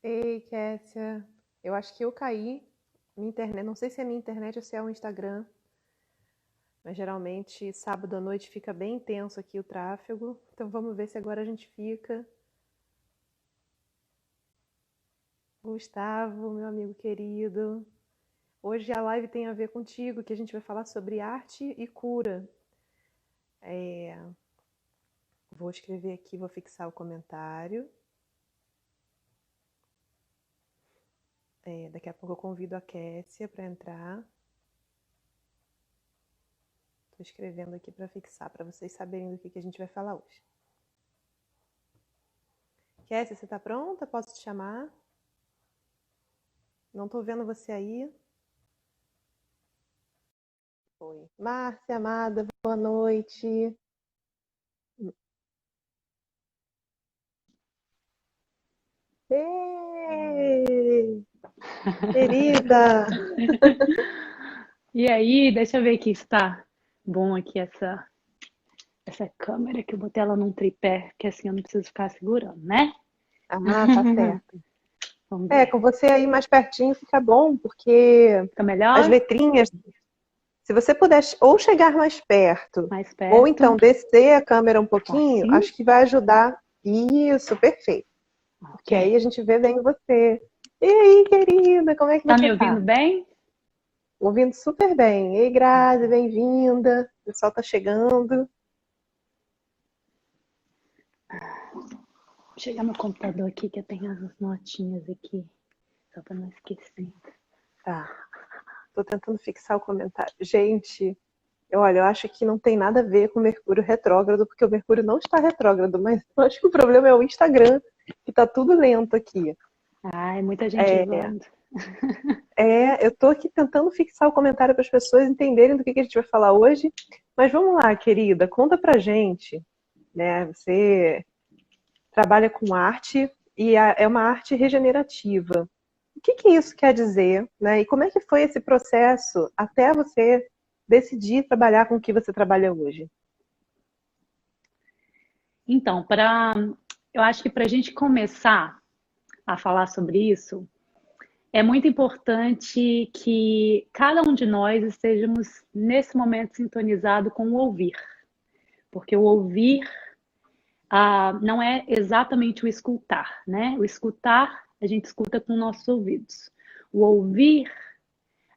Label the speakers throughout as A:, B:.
A: Ei, Kécia, eu acho que eu caí. Minha internet, não sei se é minha internet ou se é o Instagram, mas geralmente sábado à noite fica bem intenso aqui o tráfego. Então vamos ver se agora a gente fica. Gustavo, meu amigo querido, hoje a live tem a ver contigo, que a gente vai falar sobre arte e cura. Vou escrever aqui, vou fixar o comentário. Daqui a pouco eu convido a Kécia para entrar. Estou escrevendo aqui para fixar, para vocês saberem do que a gente vai falar hoje. Kécia, você está pronta? Posso te chamar? Não estou vendo você aí. Oi. Márcia, amada, boa noite. Ei, querida!
B: E aí, deixa eu ver aqui se tá bom aqui essa câmera que eu botei ela num tripé, que assim eu não preciso ficar segurando, né?
A: Ah, tá certo.
B: Vamos ver.
A: Com você aí mais pertinho fica bom, porque
B: Fica
A: as
B: melhor?
A: letrinhas, se você puder ou chegar mais perto,
B: Mais
A: ou
B: perto.
A: então descer a câmera um pouquinho,
B: Assim?
A: acho que vai ajudar. Isso, perfeito.
B: Ok.
A: Porque aí a gente vê bem você. E aí, querida, como é que
B: Tá
A: você
B: me ouvindo
A: tá?
B: bem?
A: Ouvindo super bem. Ei, Grazi, bem-vinda. O pessoal tá chegando.
B: Vou chegar no computador aqui que eu tenho as notinhas aqui, só pra não esquecer.
A: Tá, tô tentando fixar o comentário. Gente, olha, eu acho que não tem nada a ver com o Mercúrio retrógrado, porque o Mercúrio não está retrógrado, mas eu acho que o problema é o Instagram, que tá tudo lento aqui.
B: Ai, muita gente usando.
A: Eu tô aqui tentando fixar o comentário para as pessoas entenderem do que a gente vai falar hoje. Mas vamos lá, querida, conta pra gente, né? Você trabalha com arte e é uma arte regenerativa. O que isso quer dizer, né? E como é que foi esse processo até você decidir trabalhar com o que você trabalha hoje?
B: Então, eu acho que para a gente começar a falar sobre isso, é muito importante que cada um de nós estejamos nesse momento sintonizado com o ouvir, porque o ouvir não é exatamente o escutar, né? O escutar, a gente escuta com nossos ouvidos. O ouvir,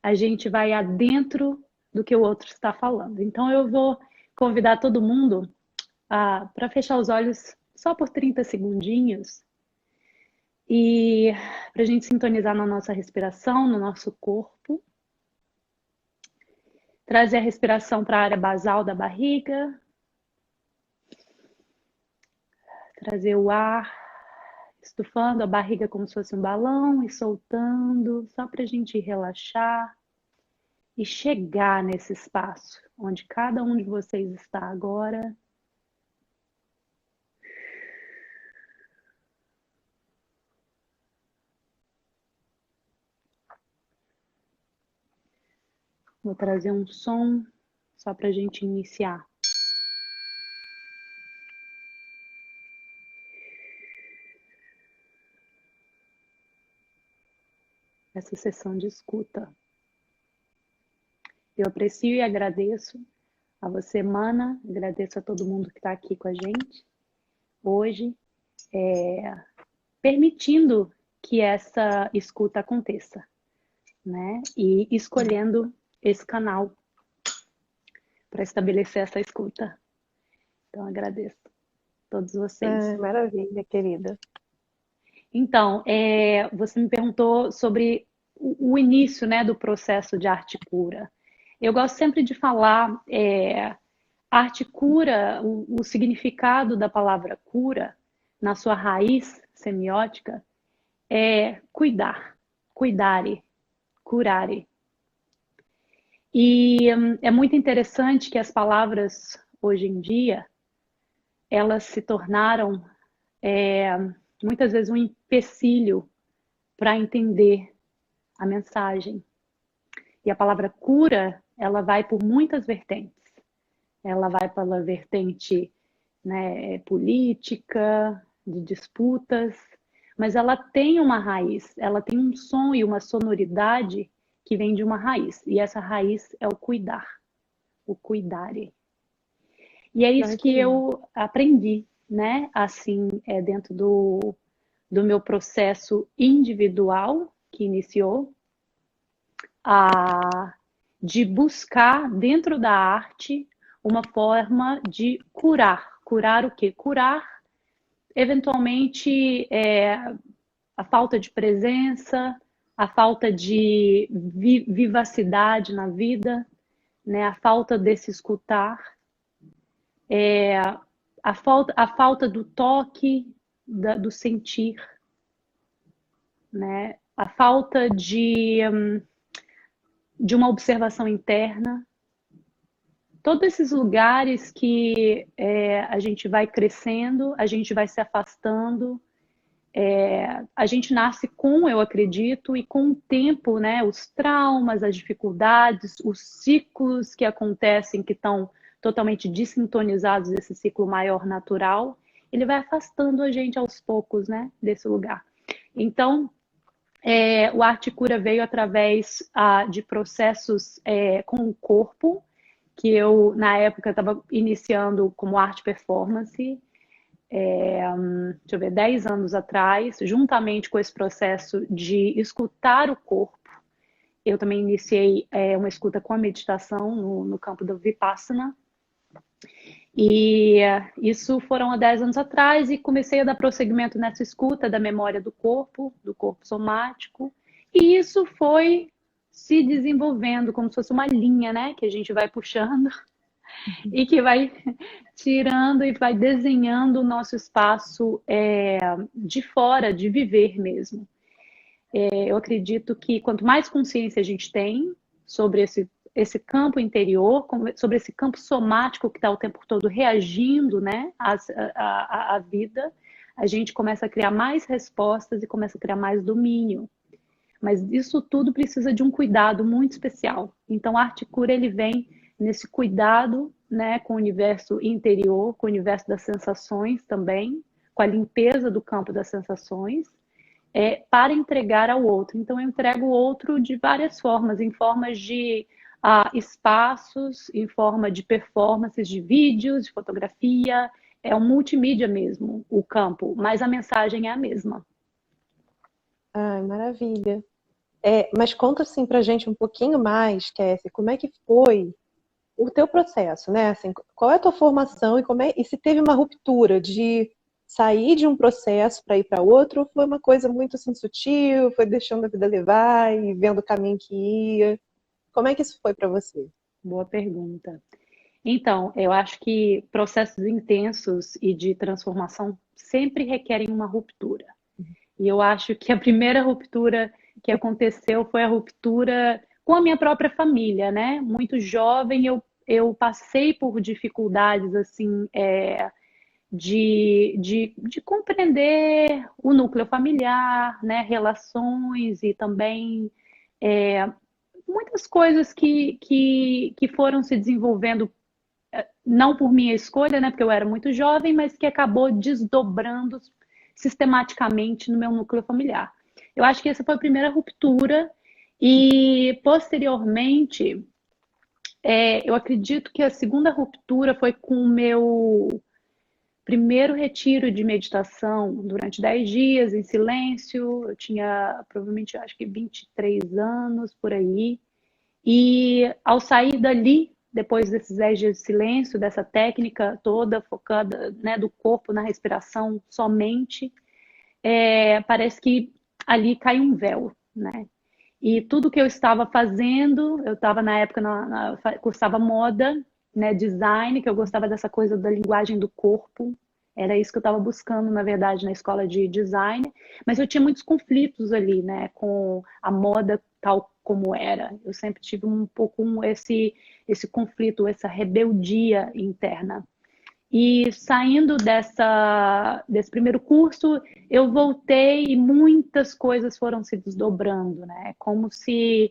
B: a gente vai adentro do que o outro está falando. Então, eu vou convidar todo mundo para fechar os olhos só por 30 segundinhos e para a gente sintonizar na nossa respiração, no nosso corpo. Trazer a respiração para a área basal da barriga. Trazer o ar, estufando a barriga como se fosse um balão e soltando, só para a gente relaxar e chegar nesse espaço onde cada um de vocês está agora. Vou trazer um som só para a gente iniciar. Essa sessão de escuta. Eu aprecio e agradeço a você, Mana, agradeço a todo mundo que está aqui com a gente hoje, permitindo que essa escuta aconteça, né? E escolhendo esse canal para estabelecer essa escuta. Então, agradeço a todos vocês.
A: Ah, maravilha, querida.
B: Então, você me perguntou sobre o início, né, do processo de arte cura. Eu gosto sempre de falar, arte cura, o significado da palavra cura, na sua raiz semiótica, é cuidar, cuidare, curare. E é muito interessante que as palavras, hoje em dia, elas se tornaram muitas vezes um empecilho para entender a mensagem. E a palavra cura, ela vai por muitas vertentes. Ela vai pela vertente, né, política, de disputas, mas ela tem uma raiz, ela tem um som e uma sonoridade que vem de uma raiz. E essa raiz é o cuidar, o cuidare. E é isso
A: Ai,
B: que
A: que lindo.
B: eu aprendi, né? Assim, dentro do meu processo individual que iniciou, de buscar dentro da arte uma forma de curar. Curar o quê? Curar, eventualmente, a falta de presença, a falta de vivacidade na vida, né? A falta desse escutar, a falta do toque, do sentir, né? A falta de uma observação interna. Todos esses lugares que a gente vai crescendo, a gente vai se afastando, a gente nasce com, eu acredito, e com o tempo, né, os traumas, as dificuldades, os ciclos que acontecem, que estão totalmente desintonizados desse ciclo maior natural, ele vai afastando a gente aos poucos, né, desse lugar. Então, o Arte Cura veio através de processos com o corpo, que eu, na época, estava iniciando como arte performance, deixa eu ver, 10 anos atrás, juntamente com esse processo de escutar o corpo. Eu também iniciei uma escuta com a meditação no campo do Vipassana. E isso foram há 10 anos atrás, e comecei a dar prosseguimento nessa escuta da memória do corpo somático. E isso foi se desenvolvendo como se fosse uma linha, né, que a gente vai puxando e que vai tirando e vai desenhando o nosso espaço de fora, de viver mesmo. Eu acredito que quanto mais consciência a gente tem sobre esse campo interior, sobre esse campo somático que está o tempo todo reagindo, né, à vida, a gente começa a criar mais respostas e começa a criar mais domínio. Mas isso tudo precisa de um cuidado muito especial. Então, a Arte Cura, ele vem nesse cuidado, né, com o universo interior, com o universo das sensações também, com a limpeza do campo das sensações, para entregar ao outro. Então, eu entrego o outro de várias formas, em formas de espaços, em forma de performances de vídeos, de fotografia. É um multimídia mesmo, o campo, mas a mensagem é a mesma.
A: Ai, maravilha. Mas conta assim pra gente um pouquinho mais, Cassie, como é que foi o teu processo, né? Assim, qual é a tua formação e se teve uma ruptura de sair de um processo para ir para outro, ou foi uma coisa muito assim, sutil, foi deixando a vida levar e vendo o caminho que ia? Como é que isso foi para você?
B: Boa pergunta. Então, eu acho que processos intensos e de transformação sempre requerem uma ruptura. E eu acho que a primeira ruptura que aconteceu foi a ruptura com a minha própria família, né? Muito jovem, eu passei por dificuldades, assim, de compreender o núcleo familiar, né? Relações e também muitas coisas que foram se desenvolvendo não por minha escolha, né, porque eu era muito jovem, mas que acabou desdobrando sistematicamente no meu núcleo familiar. Eu acho que essa foi a primeira ruptura e, posteriormente, eu acredito que a segunda ruptura foi com o meu primeiro retiro de meditação durante 10 dias em silêncio. Eu tinha provavelmente, acho que 23 anos por aí. E ao sair dali, depois desses 10 dias de silêncio, dessa técnica toda focada, né, do corpo na respiração somente, parece que ali cai um véu, né? E tudo que eu estava fazendo, eu estava na época, cursava moda, né, design, que eu gostava dessa coisa da linguagem do corpo, era isso que eu estava buscando, na verdade, na escola de design, mas eu tinha muitos conflitos ali, né, com a moda tal como era. Eu sempre tive um pouco esse conflito, essa rebeldia interna. E saindo desse primeiro curso, eu voltei e muitas coisas foram se desdobrando, né? Como se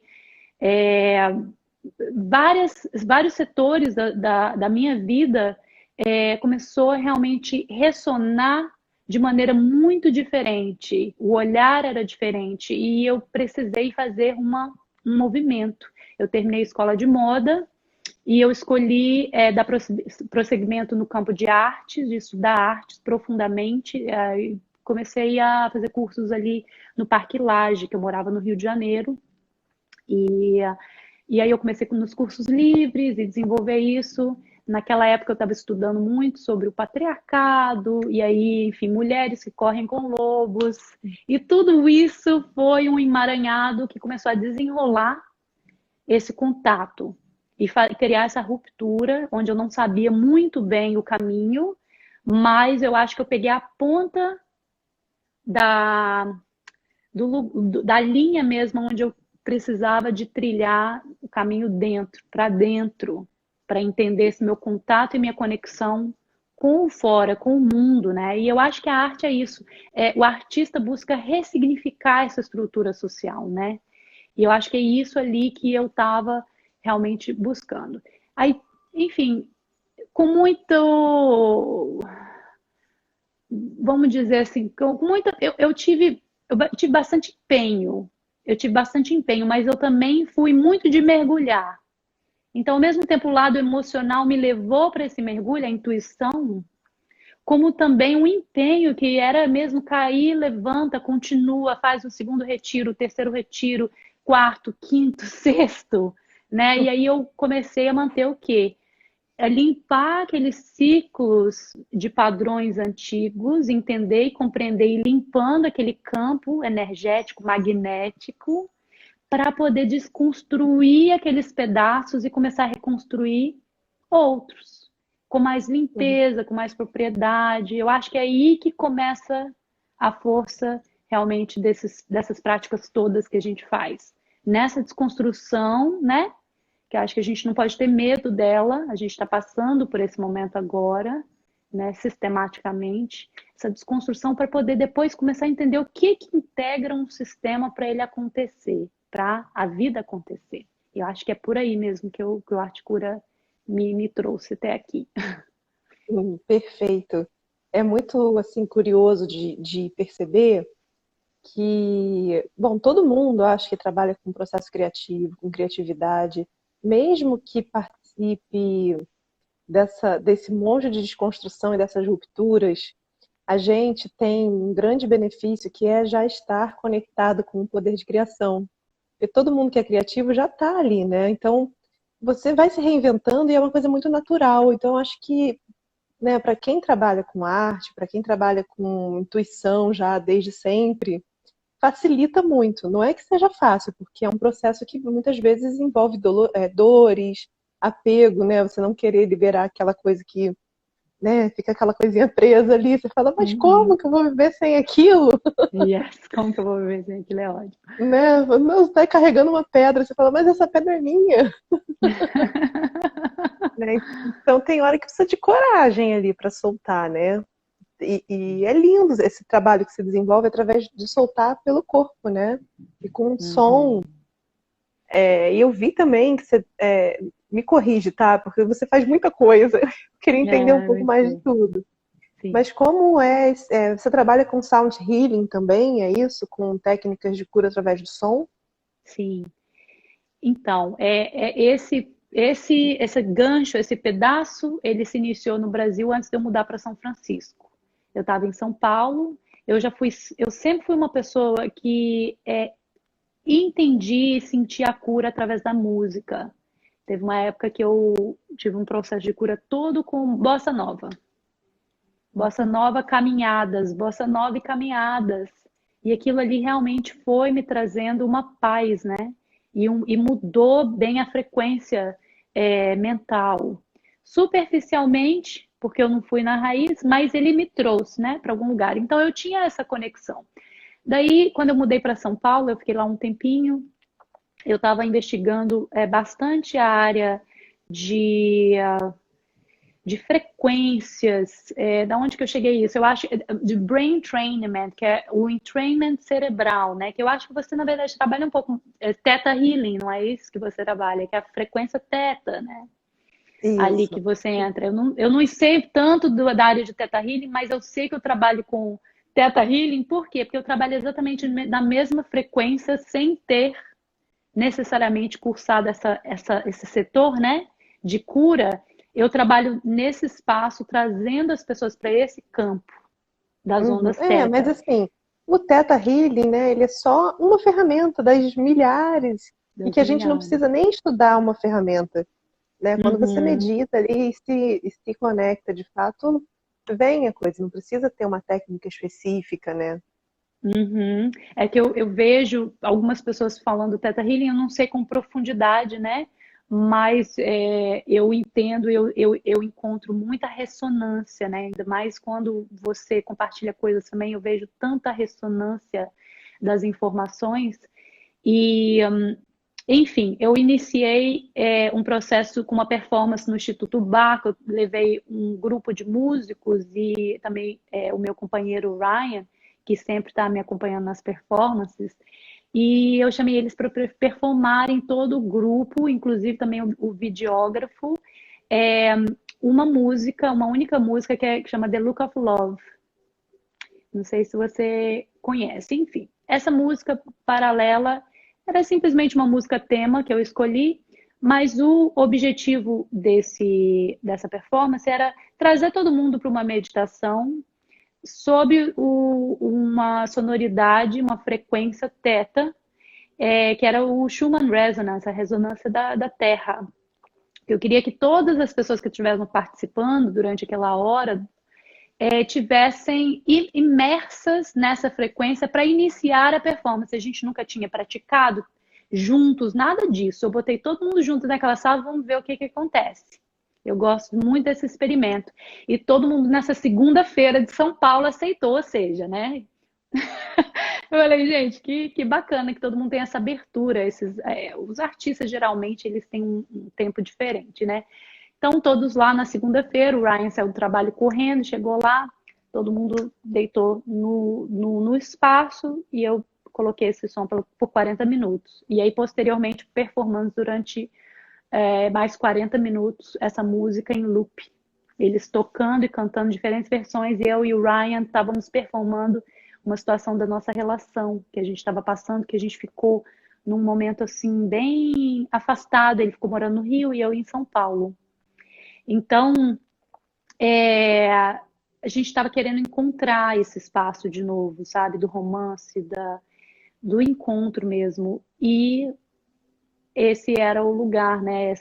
B: vários setores da minha vida começou a realmente ressonar de maneira muito diferente. O olhar era diferente e eu precisei fazer um movimento. Eu terminei a escola de moda e eu escolhi dar prosseguimento no campo de artes, de estudar artes profundamente. Comecei a fazer cursos ali no Parque Lage, que eu morava no Rio de Janeiro. E aí eu comecei nos cursos livres e desenvolver isso. Naquela época eu estava estudando muito sobre o patriarcado, e aí, enfim, mulheres que correm com lobos. E tudo isso foi um emaranhado que começou a desenrolar esse contato e criar essa ruptura, onde eu não sabia muito bem o caminho, mas eu acho que eu peguei a ponta da, da linha mesmo onde eu precisava de trilhar o caminho dentro, para entender esse meu contato e minha conexão com o fora, com o mundo, né? E eu acho que a arte é isso. O artista busca ressignificar essa estrutura social, né? E eu acho que é isso ali que eu estava realmente buscando. Aí, enfim, com muito, vamos dizer assim, com muita, eu tive bastante empenho. Eu tive bastante empenho, mas eu também fui muito de mergulhar. Então, ao mesmo tempo, o lado emocional me levou para esse mergulho, a intuição, como também um empenho que era mesmo cair, levanta, continua, faz o segundo retiro, o terceiro retiro, quarto, quinto, sexto, né? E aí eu comecei a manter o quê? Limpar aqueles ciclos de padrões antigos, entender e compreender e limpando aquele campo energético, magnético, para poder desconstruir aqueles pedaços e começar a reconstruir outros, com mais limpeza, com mais propriedade. Eu acho que é aí que começa a força realmente dessas práticas todas que a gente faz. Nessa desconstrução, né? Que eu acho que a gente não pode ter medo dela, a gente está passando por esse momento agora, né, sistematicamente, essa desconstrução para poder depois começar a entender o que integra um sistema para ele acontecer, para a vida acontecer. Eu acho que é por aí mesmo que o Arte Cura me trouxe até aqui.
A: Perfeito. É muito assim curioso de perceber que, bom, todo mundo acho que trabalha com processo criativo, com criatividade, mesmo que participe desse monte de desconstrução e dessas rupturas, a gente tem um grande benefício que é já estar conectado com o poder de criação. Porque todo mundo que é criativo já está ali, né? Então, você vai se reinventando e é uma coisa muito natural. Então, eu acho que, né, para quem trabalha com arte, para quem trabalha com intuição já desde sempre, facilita muito. Não é que seja fácil, porque é um processo que muitas vezes envolve dores, apego, né? Você não querer liberar aquela coisa que, né, fica aquela coisinha presa ali. Você fala, mas como que eu vou viver sem aquilo?
B: Yes, como que eu vou viver sem aquilo? É ótimo.
A: Né? Não, você tá carregando uma pedra. Você fala, mas essa pedra é minha. Né? Então tem hora que precisa de coragem ali para soltar, né? E é lindo esse trabalho que se desenvolve através de soltar pelo corpo, né? E com som. E eu vi também que você me corrige, tá? Porque você faz muita coisa. Eu queria entender um pouco mais de tudo.
B: Sim.
A: Mas como você trabalha com sound healing também, é isso? Com técnicas de cura através do som?
B: Sim. Então, esse gancho, esse pedaço, ele se iniciou no Brasil antes de eu mudar para São Francisco. Eu estava em São Paulo, eu sempre fui uma pessoa que entendi e senti a cura através da música. Teve uma época que eu tive um processo de cura todo com bossa nova. Bossa nova, caminhadas, bossa nova e caminhadas. E aquilo ali realmente foi me trazendo uma paz, né? E mudou bem a frequência mental. Superficialmente, porque eu não fui na raiz, mas ele me trouxe, né, para algum lugar. Então eu tinha essa conexão. Daí, quando eu mudei para São Paulo, eu fiquei lá um tempinho, eu estava investigando bastante a área de de frequências, da onde que eu cheguei isso? Eu acho de brain trainment, que é o entrainment cerebral, né? Que eu acho que você, na verdade, trabalha um pouco theta healing, não é isso que você trabalha, que é a frequência theta, né? ali que
A: Isso.
B: você entra. Eu não sei tanto da área de Theta Healing, mas eu sei que eu trabalho com Theta Healing, por quê? Porque eu trabalho exatamente na mesma frequência, sem ter necessariamente cursado esse setor, né, de cura. Eu trabalho nesse espaço, trazendo as pessoas para esse campo das
A: Uhum.
B: ondas
A: É, mas
B: teta.
A: assim, o Theta Healing, né, ele é só uma ferramenta das milhares e
B: Das
A: que a gente não
B: milhares.
A: precisa nem estudar uma ferramenta, né? Quando você
B: Uhum.
A: medita ali e se conecta de fato, vem a coisa, não precisa ter uma técnica específica, né?
B: Uhum. É que eu vejo algumas pessoas falando Theta Healing, eu não sei com profundidade, né? Mas eu entendo, eu encontro muita ressonância, né? Ainda mais quando você compartilha coisas também, eu vejo tanta ressonância das informações. E, enfim, eu iniciei um processo com uma performance no Instituto Bach, eu levei um grupo de músicos e também o meu companheiro Ryan, que sempre está me acompanhando nas performances, e eu chamei eles para performarem todo o grupo, inclusive também o videógrafo, é, uma música, uma única música que chama The Look of Love. Não sei se você conhece. Enfim, essa música paralela era simplesmente uma música tema que eu escolhi, mas o objetivo dessa performance era trazer todo mundo para uma meditação sob uma sonoridade, uma frequência teta, que era o Schumann Resonance, a ressonância da Terra. Eu queria que todas as pessoas que estivessem participando durante aquela hora tivessem imersas nessa frequência para iniciar a performance. A gente nunca tinha praticado juntos, nada disso. Eu botei todo mundo junto naquela sala, vamos ver o que acontece. Eu gosto muito desse experimento. E todo mundo nessa segunda-feira de São Paulo aceitou, ou seja, né? Eu falei, gente, que bacana que todo mundo tem essa abertura. Os artistas, geralmente, eles têm um tempo diferente, né? Então, todos lá na segunda-feira, o Ryan saiu do trabalho correndo, chegou lá, todo mundo deitou no espaço e eu coloquei esse som por 40 minutos. E aí, posteriormente, performando durante mais 40 minutos essa música em loop. Eles tocando e cantando diferentes versões, e eu e o Ryan estávamos performando uma situação da nossa relação que a gente estava passando, que a gente ficou num momento assim bem afastado. Ele ficou morando no Rio e eu em São Paulo. Então, a gente estava querendo encontrar esse espaço de novo, sabe? Do romance, do encontro mesmo. E esse era o lugar, né?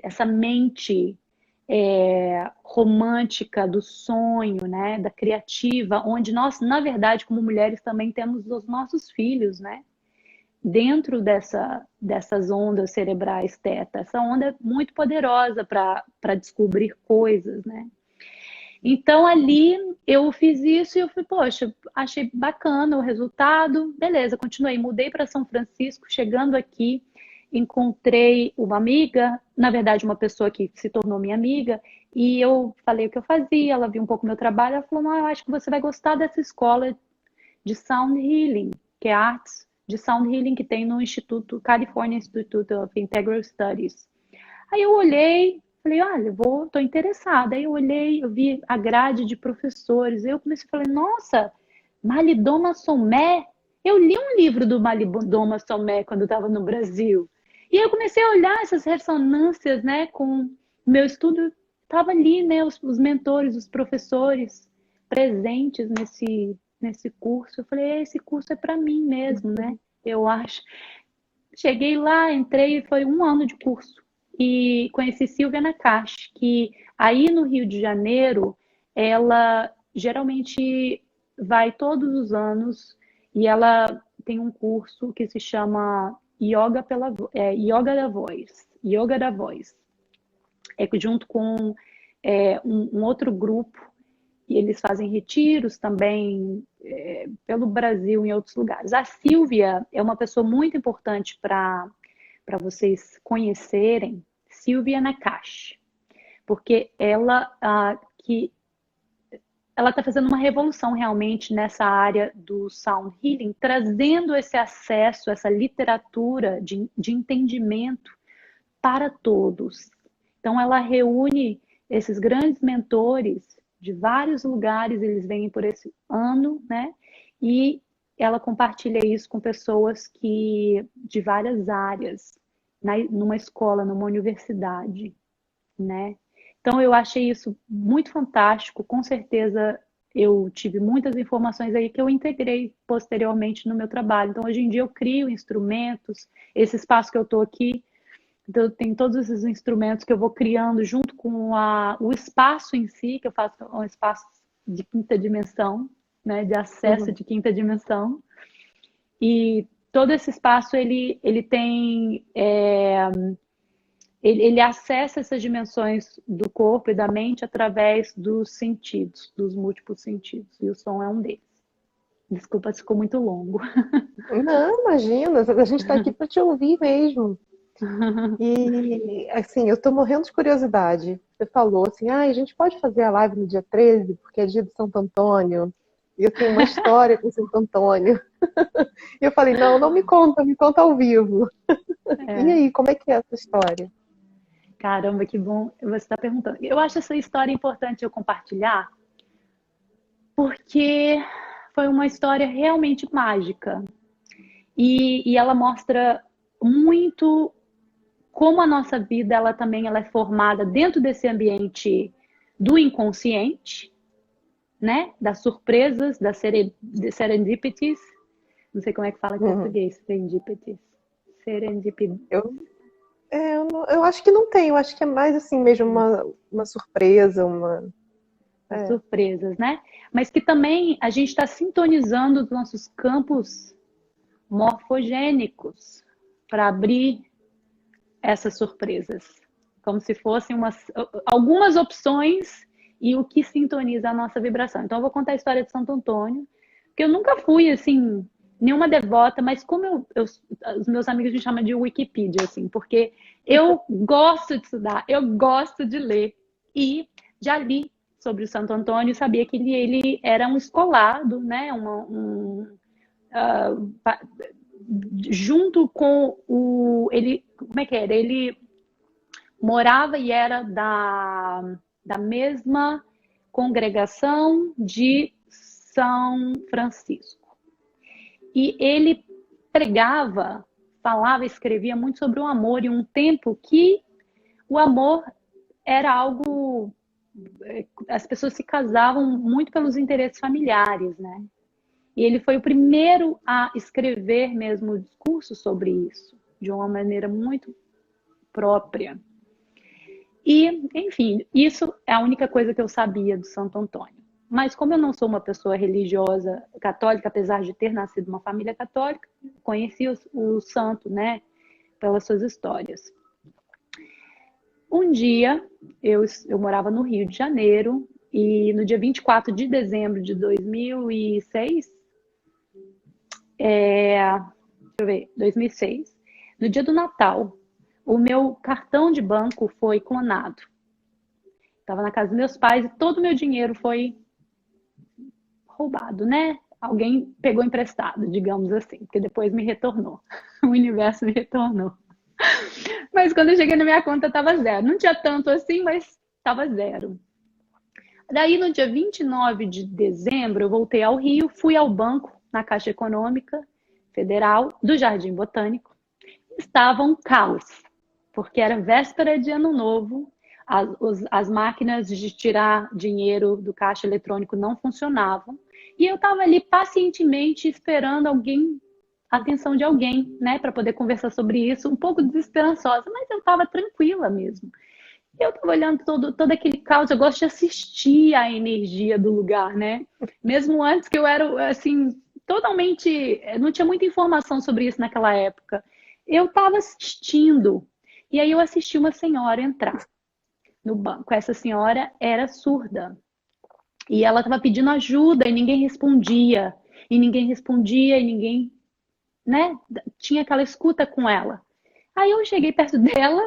B: Essa mente romântica do sonho, né? Da criativa, onde nós, na verdade, como mulheres, também temos os nossos filhos, né? Dentro dessas ondas cerebrais teta. Essa onda é muito poderosa para descobrir coisas, né? Então ali eu fiz isso e eu falei, poxa, achei bacana o resultado, beleza, continuei, mudei para São Francisco, chegando aqui, encontrei uma amiga, na verdade uma pessoa que se tornou minha amiga, e eu falei o que eu fazia, ela viu um pouco meu trabalho, ela falou, não, eu acho que você vai gostar dessa escola de Sound Healing, que é artes de Sound Healing que tem no Instituto California Institute of Integral Studies. Aí eu olhei, falei, olha, tô interessada. Aí eu olhei, eu vi a grade de professores. Aí eu comecei a falar, nossa, Malidoma Somé. Eu li um livro do Malidoma Somé quando eu estava no Brasil. E aí eu comecei a olhar essas ressonâncias, né, com o meu estudo. Estava ali, né, os mentores, os professores presentes nesse curso. Eu falei, esse curso é para mim mesmo, né? Eu acho. Cheguei lá, entrei, foi um ano de curso. E conheci Silvia Nakache, que aí no Rio de Janeiro, ela geralmente vai todos os anos e ela tem um curso que se chama Yoga da Voz. Yoga da Voz. É junto com um outro grupo e eles fazem retiros também pelo Brasil, em outros lugares. A Silvia é uma pessoa muito importante para vocês conhecerem, Silvia Nakache, porque ela está fazendo uma revolução realmente nessa área do sound healing, trazendo esse acesso, essa literatura de entendimento para todos. Então, ela reúne esses grandes mentores de vários lugares, eles vêm por esse ano, né? E ela compartilha isso com pessoas de várias áreas, numa escola, numa universidade, né? Então, eu achei isso muito fantástico. Com certeza, eu tive muitas informações aí que eu integrei posteriormente no meu trabalho. Então, hoje em dia, eu crio instrumentos. Esse espaço que eu estou aqui, então, tem todos esses instrumentos que eu vou criando junto com o espaço em si, que eu faço um espaço de quinta dimensão, né, de acesso de quinta dimensão. E todo esse espaço, ele tem... ele acessa essas dimensões do corpo e da mente através dos sentidos, dos múltiplos sentidos. E o som é um deles. Desculpa se ficou muito longo.
A: Não, imagina, a gente está aqui para te ouvir mesmo. E, assim, eu tô morrendo de curiosidade. Você falou assim, a gente pode fazer a live no dia 13, porque é dia de Santo Antônio. E eu tenho uma história com Santo Antônio. E eu falei, não me conta ao vivo. E aí, como é que é essa história?
B: Caramba, que bom você estar perguntando. Eu acho essa história importante eu compartilhar, porque foi uma história realmente mágica. E ela mostra muito como a nossa vida ela é formada dentro desse ambiente do inconsciente, né? Das surpresas, das serendipities. Não sei como é que fala em português, serendipities. Serendipity.
A: Eu acho que não tem, eu acho que é mais assim mesmo uma surpresa,
B: surpresas, né? Mas que também a gente está sintonizando os nossos campos morfogênicos para abrir essas surpresas, como se fossem algumas opções e o que sintoniza a nossa vibração. Então, eu vou contar a história de Santo Antônio, que eu nunca fui, assim, nenhuma devota, mas como os meus amigos me chamam de Wikipedia, assim, porque eu gosto de estudar, eu gosto de ler, e já li sobre o Santo Antônio, sabia que ele era um escolado, né, junto com como é que era? Ele morava e era da mesma congregação de São Francisco. E ele pregava, falava, escrevia muito sobre o amor em um tempo que o amor era algo... As pessoas se casavam muito pelos interesses familiares, né? E ele foi o primeiro a escrever mesmo o discurso sobre isso, de uma maneira muito própria. E, enfim, isso é a única coisa que eu sabia do Santo Antônio. Mas como eu não sou uma pessoa religiosa católica, apesar de ter nascido numa família católica, conheci o santo, né, pelas suas histórias. Um dia, eu morava no Rio de Janeiro, e no dia 24 de dezembro de 2006, 2006, no dia do Natal, o meu cartão de banco foi clonado. Estava na casa dos meus pais e todo o meu dinheiro foi roubado, né? Alguém pegou emprestado, digamos assim, porque depois me retornou. O universo me retornou. Mas quando eu cheguei na minha conta, estava zero. Não tinha tanto assim, mas estava zero. Daí, no dia 29 de dezembro, eu voltei ao Rio, fui ao banco, na Caixa Econômica Federal do Jardim Botânico. Estava um caos, porque era véspera de Ano Novo, as máquinas de tirar dinheiro do caixa eletrônico não funcionavam, e eu estava ali pacientemente esperando a atenção de alguém, né, para poder conversar sobre isso, um pouco desesperançosa, mas eu estava tranquila mesmo. Eu estava olhando todo aquele caos, eu gosto de assistir a energia do lugar, né? Mesmo antes que eu era, assim, totalmente... Não tinha muita informação sobre isso naquela época. Eu estava assistindo, e aí eu assisti uma senhora entrar no banco. Essa senhora era surda, e ela estava pedindo ajuda, e ninguém respondia, e ninguém, né? Tinha aquela escuta com ela. Aí eu cheguei perto dela,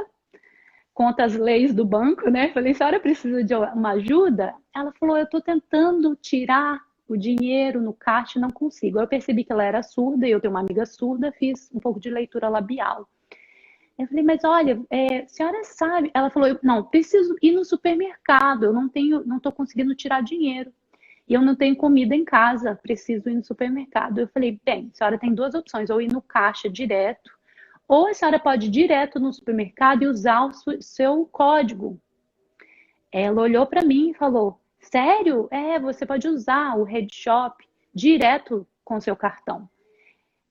B: contra as leis do banco, né? Falei, senhora precisa de uma ajuda? Ela falou, eu estou tentando tirar o dinheiro no caixa e não consigo. Eu percebi que ela era surda e eu tenho uma amiga surda, fiz um pouco de leitura labial. Eu falei, mas olha, a senhora sabe? Ela falou, não, preciso ir no supermercado, eu não tô conseguindo tirar dinheiro. E eu não tenho comida em casa, preciso ir no supermercado. Eu falei, bem, a senhora tem duas opções, ou ir no caixa direto, ou a senhora pode ir direto no supermercado e usar o seu código. Ela olhou para mim e falou, sério? Você pode usar o Head Shop direto com seu cartão.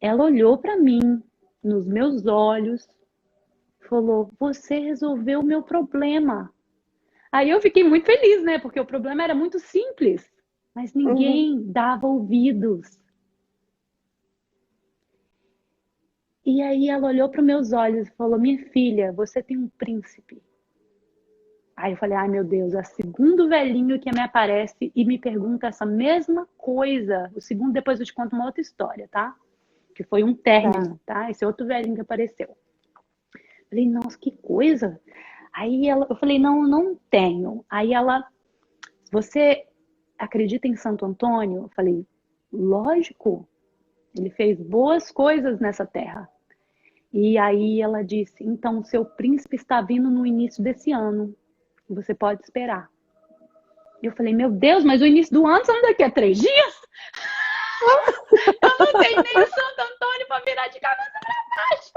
B: Ela olhou para mim, nos meus olhos, falou, você resolveu o meu problema. Aí eu fiquei muito feliz, né? Porque o problema era muito simples, mas ninguém dava ouvidos. E aí ela olhou para os meus olhos e falou, minha filha, você tem um príncipe. Aí eu falei, ai meu Deus, é o segundo velhinho que me aparece e me pergunta essa mesma coisa. O segundo, depois eu te conto uma outra história, tá? Que foi um término, tá? Esse outro velhinho que apareceu. Eu falei, nossa, que coisa. Aí eu falei, não, eu não tenho. Aí ela, você acredita em Santo Antônio? Eu falei, lógico, ele fez boas coisas nessa terra. E aí ela disse, então seu príncipe está vindo no início desse ano. Você pode esperar. Eu falei, meu Deus, mas o início do ano são daqui a 3 dias? Eu não tenho nem o Santo Antônio para virar de cabeça para baixo.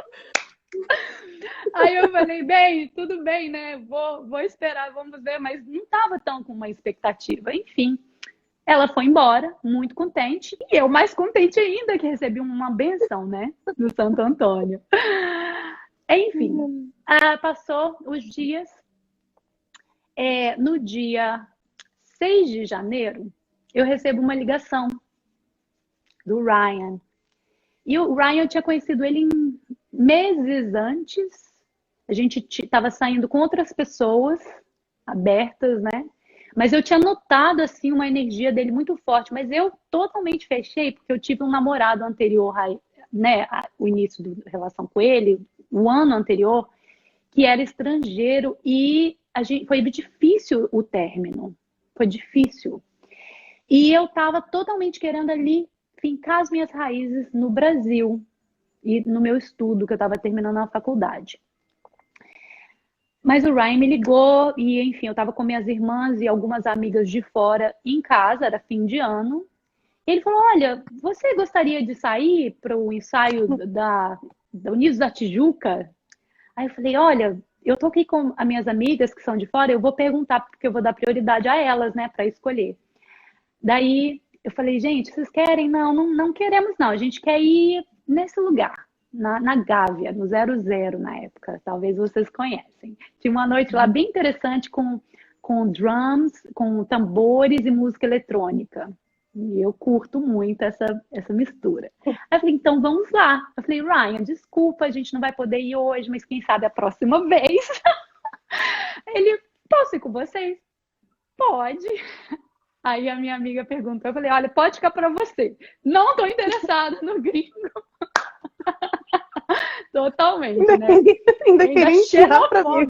B: Aí eu falei, bem, tudo bem, né? Vou esperar, vamos ver, mas não estava tão com uma expectativa. Enfim, ela foi embora, muito contente, e eu mais contente ainda que recebi uma benção, né? Do Santo Antônio. Enfim, passou os dias. No dia 6 de janeiro, eu recebo uma ligação do Ryan. E o Ryan, eu tinha conhecido ele meses antes. A gente estava saindo com outras pessoas abertas, né? Mas eu tinha notado, assim, uma energia dele muito forte. Mas eu totalmente fechei, porque eu tive um namorado anterior, né? O início da relação com ele, o ano anterior, que era estrangeiro. E foi difícil o término. Foi difícil. E eu estava totalmente querendo ali fincar as minhas raízes no Brasil e no meu estudo, que eu estava terminando a faculdade. Mas o Ryan me ligou e, enfim, eu estava com minhas irmãs e algumas amigas de fora em casa, era fim de ano. E ele falou, olha, você gostaria de sair para o ensaio da Unidos da Tijuca? Aí eu falei, olha, eu tô aqui com as minhas amigas que são de fora, eu vou perguntar, porque eu vou dar prioridade a elas, né, para escolher. Daí eu falei, gente, vocês querem? Não queremos não, a gente quer ir nesse lugar, na Gávea, no 00 na época, talvez vocês conhecem. Tinha uma noite lá bem interessante com drums, com tambores e música eletrônica. E eu curto muito essa mistura. Aí eu falei, então vamos lá. Eu falei, Ryan, desculpa, a gente não vai poder ir hoje, mas quem sabe a próxima vez. Ele, posso ir com vocês? Pode. Aí a minha amiga perguntou, eu falei, olha, pode ficar para você. Não estou interessada no gringo. Totalmente, né?
A: Ainda queria tirar para mim.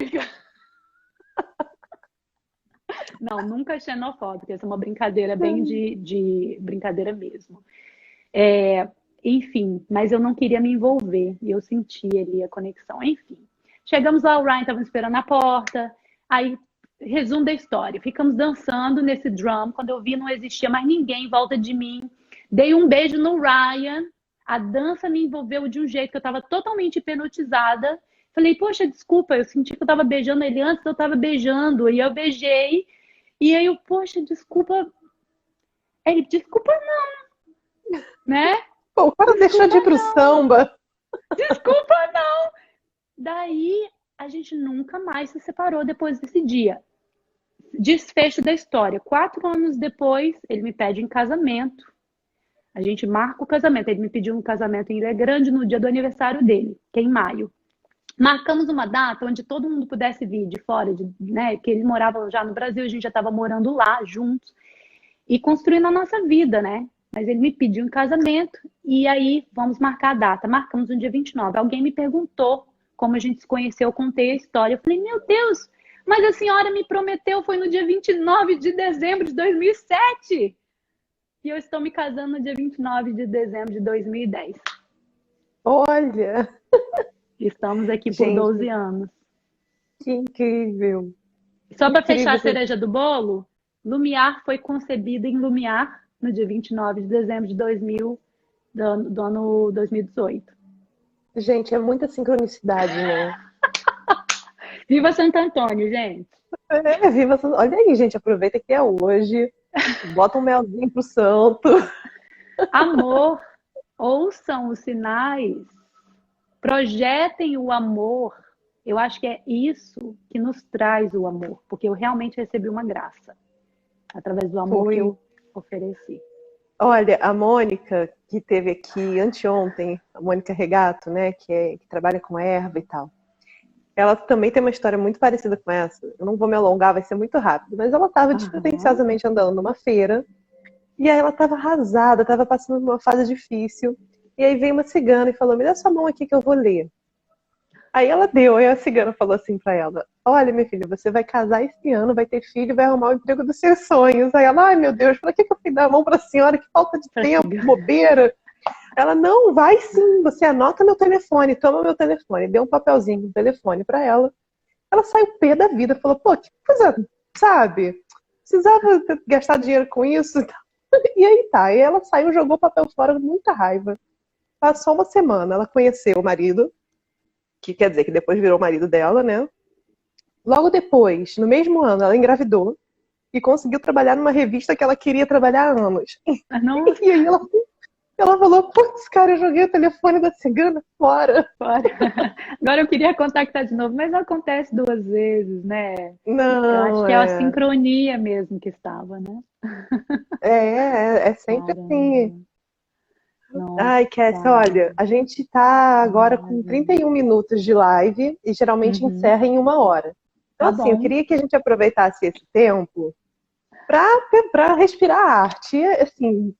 B: Não, nunca xenofóbica. Essa é uma brincadeira bem de brincadeira mesmo. Enfim, mas eu não queria me envolver. E eu senti ali a conexão. Enfim, chegamos lá, o Ryan estava esperando na porta. Aí, resumo da história. Ficamos dançando nesse drum. Quando eu vi, não existia mais ninguém em volta de mim. Dei um beijo no Ryan. A dança me envolveu de um jeito que eu estava totalmente hipnotizada. Falei, poxa, desculpa, eu senti que eu estava beijando ele antes, eu estava beijando. E eu beijei. E aí eu, poxa, desculpa. Ele, desculpa não. Né?
A: Pô, o cara deixou de ir pro samba.
B: Desculpa não. Daí a gente nunca mais se separou depois desse dia. Desfecho da história. 4 anos depois, ele me pede em casamento. A gente marca o casamento. Ele me pediu um casamento em Ilha Grande no dia do aniversário dele, que é em maio. Marcamos uma data onde todo mundo pudesse vir de fora, né? Que ele morava já no Brasil, a gente já estava morando lá juntos e construindo a nossa vida, né? Mas ele me pediu em casamento e aí vamos marcar a data. Marcamos no dia 29. Alguém me perguntou como a gente se conheceu, eu contei a história. Eu falei, meu Deus, mas a senhora me prometeu, foi no dia 29 de dezembro de 2007. E eu estou me casando no dia 29 de dezembro de 2010.
A: Olha!
B: Estamos aqui por
A: Gente,
B: 12 anos.
A: que incrível.
B: Só para fechar a
A: Incrível.
B: cereja do bolo, Lumiar foi concebida em Lumiar no dia 29 de dezembro de 2000, do ano 2018.
A: Gente, é muita sincronicidade, né?
B: Viva Santo Antônio, gente!
A: Viva. Olha aí, gente, aproveita que é hoje. Bota um melzinho pro santo.
B: Amor, ouçam os sinais, projetem o amor. Eu acho que é isso que nos traz o amor, porque eu realmente recebi uma graça através do amor que
A: Foi.
B: eu ofereci.
A: Olha, a Mônica, que teve aqui anteontem, a Mônica Regato, né, que trabalha com erva e tal. Ela também tem uma história muito parecida com essa. Eu não vou me alongar, vai ser muito rápido. Mas ela estava
B: Aham.
A: despretensiosamente andando numa feira. E aí ela estava arrasada, estava passando por uma fase difícil. E aí veio uma cigana e falou: Me dá sua mão aqui que eu vou ler. Aí ela deu, aí a cigana falou assim pra ela: Olha, minha filha, você vai casar esse ano, vai ter filho, vai arrumar o emprego dos seus sonhos. Aí ela: Ai, meu Deus, pra que eu fui dar a mão pra senhora? Que falta de
B: Pra
A: tempo,
B: cigana.
A: bobeira. Ela: Não, vai sim, você anota meu telefone, toma meu telefone. Deu um papelzinho, um telefone pra ela. Ela saiu pé da vida, falou: Pô, que coisa, sabe? Precisava gastar dinheiro com isso. E aí tá, e ela saiu, jogou o papel fora com muita raiva. Passou uma semana, ela conheceu o marido, que quer dizer que depois virou o marido dela, né? Logo depois, no mesmo ano, ela engravidou e conseguiu trabalhar numa revista que ela queria trabalhar há anos.
B: Nossa,
A: E aí ela falou: Putz, cara, eu joguei o telefone da cigana fora.
B: fora. Agora eu queria contactar de novo, mas não acontece duas vezes, né? Eu acho
A: Não,
B: que é a sincronia mesmo que estava, né?
A: é sempre assim.
B: Caramba, nossa,
A: Ai, Kécia, olha, a gente tá agora com
B: maravilha.
A: 31 minutos de live e geralmente
B: Uhum.
A: encerra em 1 hora. Então,
B: Tá
A: assim, eu
B: bom.
A: queria que a gente aproveitasse esse tempo para respirar a arte, e, assim,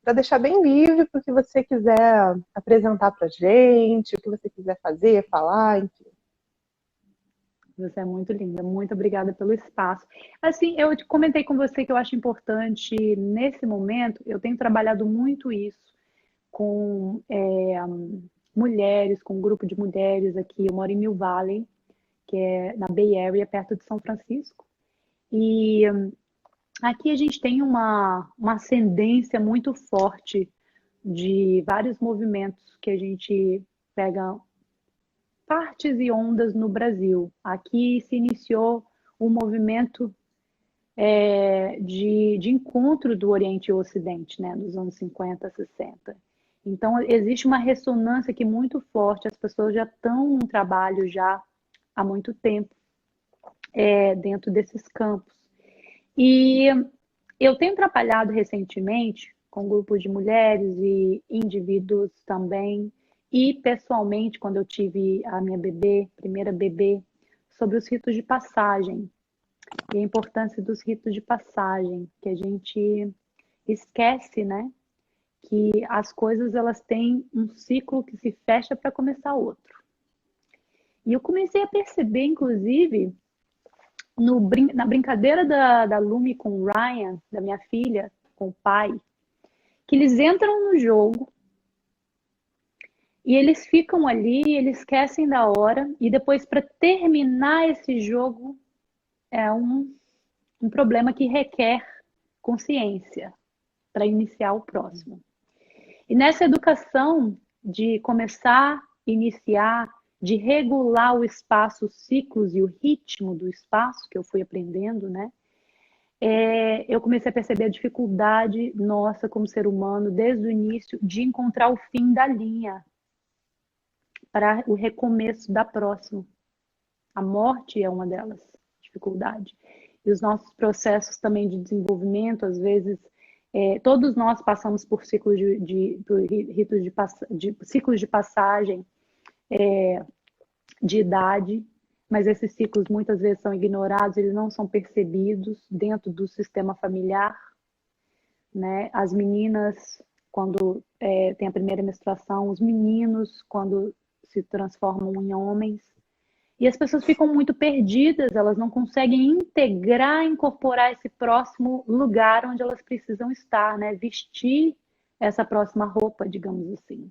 A: para deixar bem livre para o que você quiser apresentar pra gente, o que você quiser fazer, falar, enfim.
B: Você é muito linda. Muito obrigada pelo espaço. Assim, eu te comentei com você que eu acho importante, nesse momento, eu tenho trabalhado muito isso com mulheres, com um grupo de mulheres aqui. Eu moro em Mill Valley, que é na Bay Area, perto de São Francisco. E aqui a gente tem uma ascendência muito forte de vários movimentos que a gente pega partes e ondas no Brasil. Aqui se iniciou um movimento de encontro do Oriente e o Ocidente, né, nos anos 50, 60. Então, existe uma ressonância aqui muito forte, as pessoas já estão num trabalho já há muito tempo dentro desses campos. E eu tenho trabalhado recentemente com grupos de mulheres e indivíduos também, e pessoalmente, quando eu tive a minha bebê, primeira bebê, sobre os ritos de passagem e a importância dos ritos de passagem, que a gente esquece, né? Que as coisas elas têm um ciclo que se fecha para começar outro. E eu comecei a perceber, inclusive, na brincadeira da Lumi com o Ryan, da minha filha, com o pai, que eles entram no jogo e eles ficam ali, eles esquecem da hora, e depois, para terminar esse jogo, é um problema que requer consciência para iniciar o próximo. E nessa educação de começar, iniciar, de regular o espaço, os ciclos e o ritmo do espaço, que eu fui aprendendo, né? Eu comecei a perceber a dificuldade nossa como ser humano, desde o início, de encontrar o fim da linha para o recomeço da próxima. A morte é uma delas, dificuldade. E os nossos processos também de desenvolvimento, às vezes, todos nós passamos por ciclos por ritos de ciclos de passagem de idade, mas esses ciclos muitas vezes são ignorados, eles não são percebidos dentro do sistema familiar, né? As meninas, quando tem a primeira menstruação, os meninos, quando se transformam em homens. E as pessoas ficam muito perdidas, elas não conseguem integrar, incorporar esse próximo lugar onde elas precisam estar, né? Vestir essa próxima roupa, digamos assim.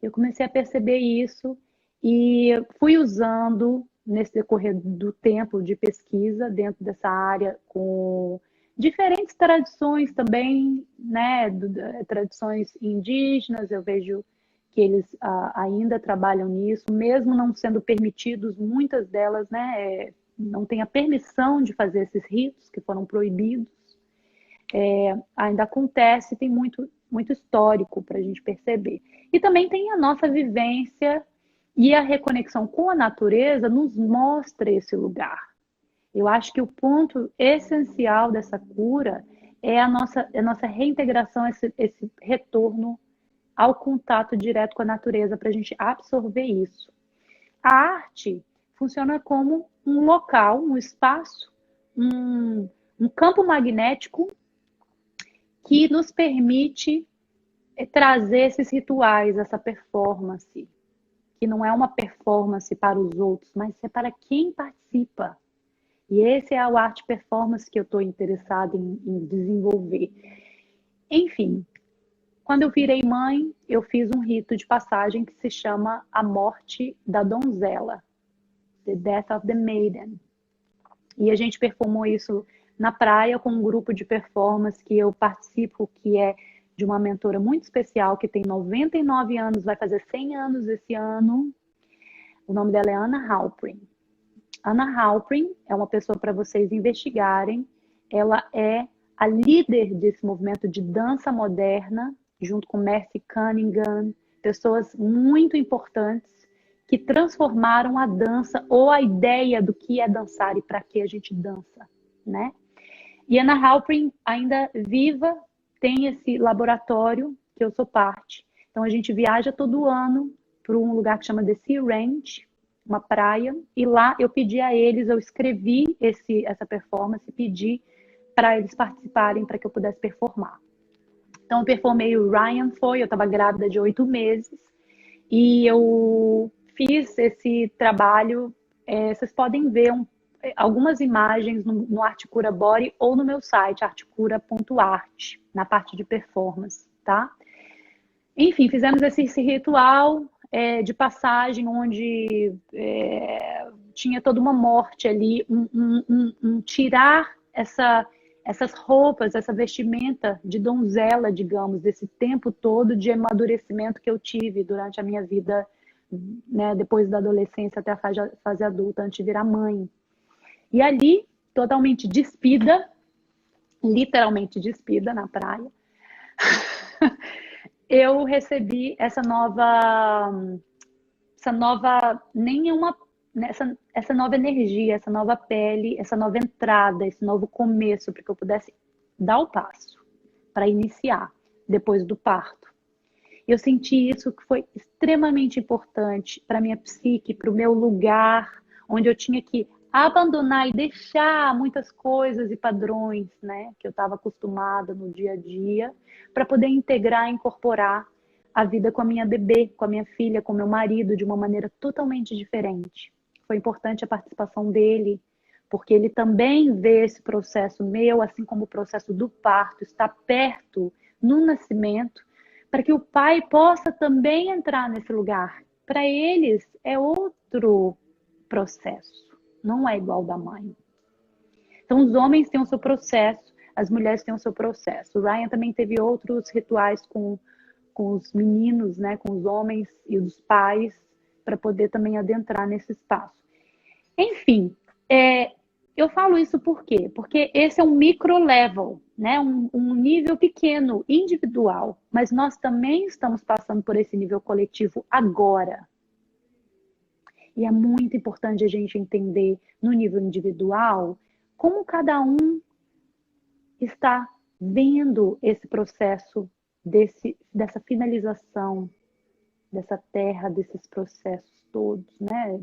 B: Eu comecei a perceber isso E fui usando nesse decorrer do tempo de pesquisa dentro dessa área com diferentes tradições também, né, tradições indígenas. Eu vejo que eles ainda trabalham nisso, mesmo não sendo permitidos, muitas delas, né, não têm a permissão de fazer esses ritos que foram proibidos. Ainda acontece, tem muito, muito histórico para a gente perceber. E também tem a nossa vivência e a reconexão com a natureza nos mostra esse lugar. Eu acho que o ponto essencial dessa cura é a nossa reintegração, esse retorno ao contato direto com a natureza, para a gente absorver isso. A arte funciona como um local, um espaço, um campo magnético que nos permite trazer esses rituais, essa performance, que não é uma performance para os outros, mas é para quem participa. E esse é o arte performance que eu estou interessada em desenvolver. Enfim, quando eu virei mãe, eu fiz um rito de passagem que se chama a morte da donzela, The Death of the Maiden. E a gente performou isso na praia com um grupo de performance que eu participo, que é de uma mentora muito especial, que tem 99 anos, vai fazer 100 anos esse ano. O nome dela é Anna Halprin. Anna Halprin é uma pessoa para vocês investigarem. Ela é a líder desse movimento de dança moderna, junto com Mercy Cunningham, pessoas muito importantes que transformaram a dança ou a ideia do que é dançar e para que a gente dança, né? E Anna Halprin, ainda viva, tem esse laboratório que eu sou parte. Então a gente viaja todo ano para um lugar que chama The Sea Ranch, uma praia, e lá eu pedi a eles, eu escrevi essa performance, pedi para eles participarem, para que eu pudesse performar. Então eu performei, o Ryan foi, eu estava grávida de 8 meses, e eu fiz esse trabalho. Vocês podem ver algumas imagens no Articura Body ou no meu site, articura.art, na parte de performance, tá? Enfim, fizemos esse ritual de passagem, onde tinha toda uma morte ali, um tirar essas roupas, essa vestimenta de donzela, digamos, desse tempo todo de amadurecimento que eu tive durante a minha vida, né, depois da adolescência até a fase adulta, antes de virar mãe. E ali, totalmente despida, literalmente despida na praia, eu recebi essa nova energia, essa nova pele, essa nova entrada, esse novo começo, para que eu pudesse dar o passo para iniciar depois do parto. Eu senti isso, que foi extremamente importante para minha psique, para o meu lugar, onde eu tinha que abandonar e deixar muitas coisas e padrões, né, que eu estava acostumada no dia a dia, para poder integrar, incorporar a vida com a minha bebê, com a minha filha, com meu marido, de uma maneira totalmente diferente. Foi importante a participação dele, porque ele também vê esse processo meu, assim como o processo do parto, está perto no nascimento, para que o pai possa também entrar nesse lugar. Para eles é outro processo, não é igual da mãe. Então os homens têm o seu processo, as mulheres têm o seu processo. O Ryan também teve outros rituais com os meninos, né, com os homens e os pais, para poder também adentrar nesse espaço. Enfim, eu falo isso por quê? Porque esse é um micro level, né? Um nível pequeno, individual, mas nós também estamos passando por esse nível coletivo agora. E é muito importante a gente entender, no nível individual, como cada um está vendo esse processo dessa finalização dessa terra, desses processos todos, né?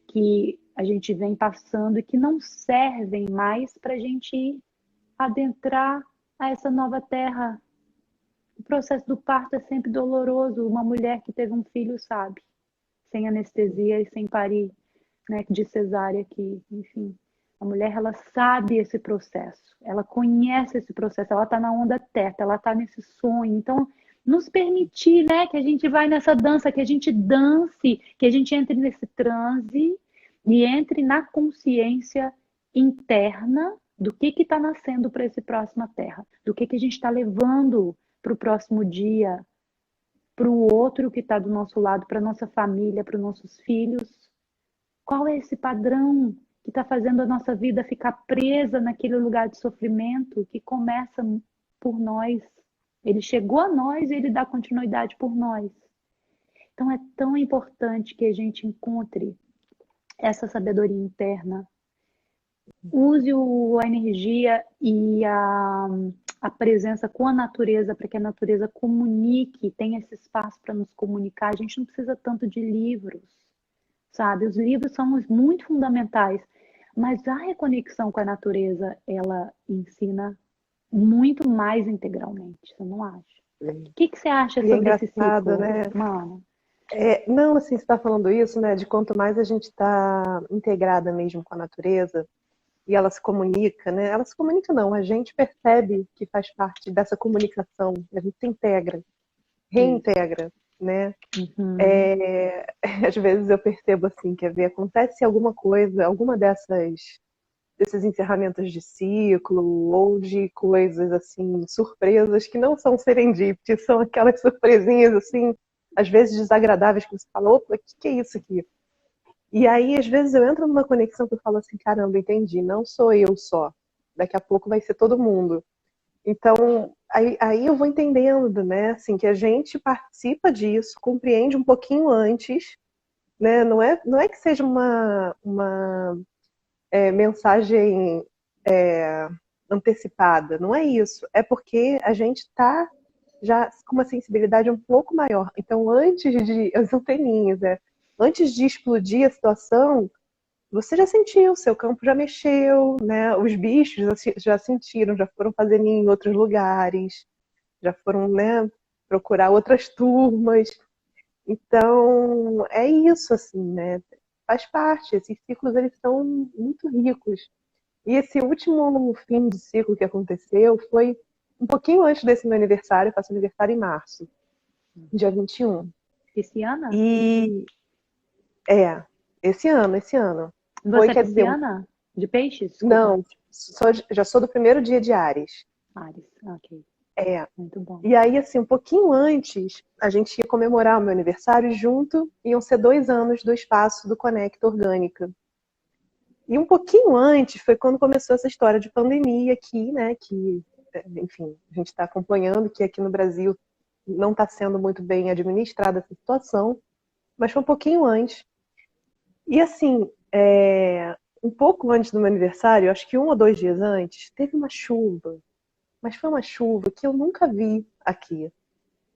B: Que a gente vem passando e que não servem mais para a gente adentrar a essa nova terra. O processo do parto é sempre doloroso. Uma mulher que teve um filho sabe, sem anestesia e sem parir, né, de cesárea, que, enfim, a mulher, ela sabe esse processo, ela conhece esse processo, ela está na onda teta, ela está nesse sonho. Então, nos permitir, né, que a gente vai nessa dança, que a gente dance, que a gente entre nesse transe e entre na consciência interna do que está nascendo para esse próxima terra, do que a gente está levando para o próximo dia, para o outro que está do nosso lado, para nossa família, para os nossos filhos. Qual é esse padrão que está fazendo a nossa vida ficar presa naquele lugar de sofrimento que começa por nós? Ele chegou a nós e ele dá continuidade por nós. Então é tão importante que a gente encontre essa sabedoria interna. Use a energia e a presença com a natureza para que a natureza comunique, tenha esse espaço para nos comunicar. A gente não precisa tanto de livros, sabe? Os livros são muito fundamentais, mas a reconexão com a natureza, ela ensina muito mais integralmente, você não acha? O que você acha
A: E é
B: sobre esse
A: engraçado,
B: ciclo,
A: né?
B: mano?
A: Não, assim, você está falando isso, né? De quanto mais a gente está integrada mesmo com a natureza e ela se comunica, né? Ela se comunica não, a gente percebe que faz parte dessa comunicação, a gente se integra, reintegra, né?
B: Uhum.
A: Às vezes eu percebo assim, quer ver, acontece alguma coisa, alguma desses encerramentos de ciclo ou de coisas assim, surpresas que não são serendipity, são aquelas surpresinhas assim, às vezes desagradáveis que você fala, opa, o que é isso aqui? E aí, às vezes, eu entro numa conexão que eu falo assim, caramba, entendi, não sou eu só. Daqui a pouco vai ser todo mundo. Então, aí eu vou entendendo, né, assim, que a gente participa disso, compreende um pouquinho antes, né, não é que seja uma mensagem antecipada, não é isso. É porque a gente está já com uma sensibilidade um pouco maior. Então, as anteninhas, antes de explodir a situação, você já sentiu, seu campo já mexeu, né? Os bichos já sentiram, já foram fazer ninho em outros lugares, já foram, né, procurar outras turmas. Então, é isso, assim, né? Faz parte, esses ciclos, eles são muito ricos. E esse último fim de ciclo que aconteceu foi um pouquinho antes desse meu aniversário, eu faço aniversário em março, dia 21.
B: Pisciana?
A: E é, esse ano. Foi,
B: Você é
A: quer dizer,
B: pisciana? De peixes? Desculpa.
A: não, já sou do primeiro dia de Áries.
B: Ares, ok.
A: É.
B: Muito bom.
A: E aí, assim, um pouquinho antes, a gente ia comemorar o meu aniversário junto, iam ser 2 anos do espaço do Conecta Orgânica. E um pouquinho antes foi quando começou essa história de pandemia aqui, né? Que, enfim, a gente está acompanhando que aqui no Brasil não está sendo muito bem administrada essa situação, mas foi um pouquinho antes. E assim, um pouco antes do meu aniversário, acho que 1 ou 2 dias antes, teve uma chuva, mas foi uma chuva que eu nunca vi aqui.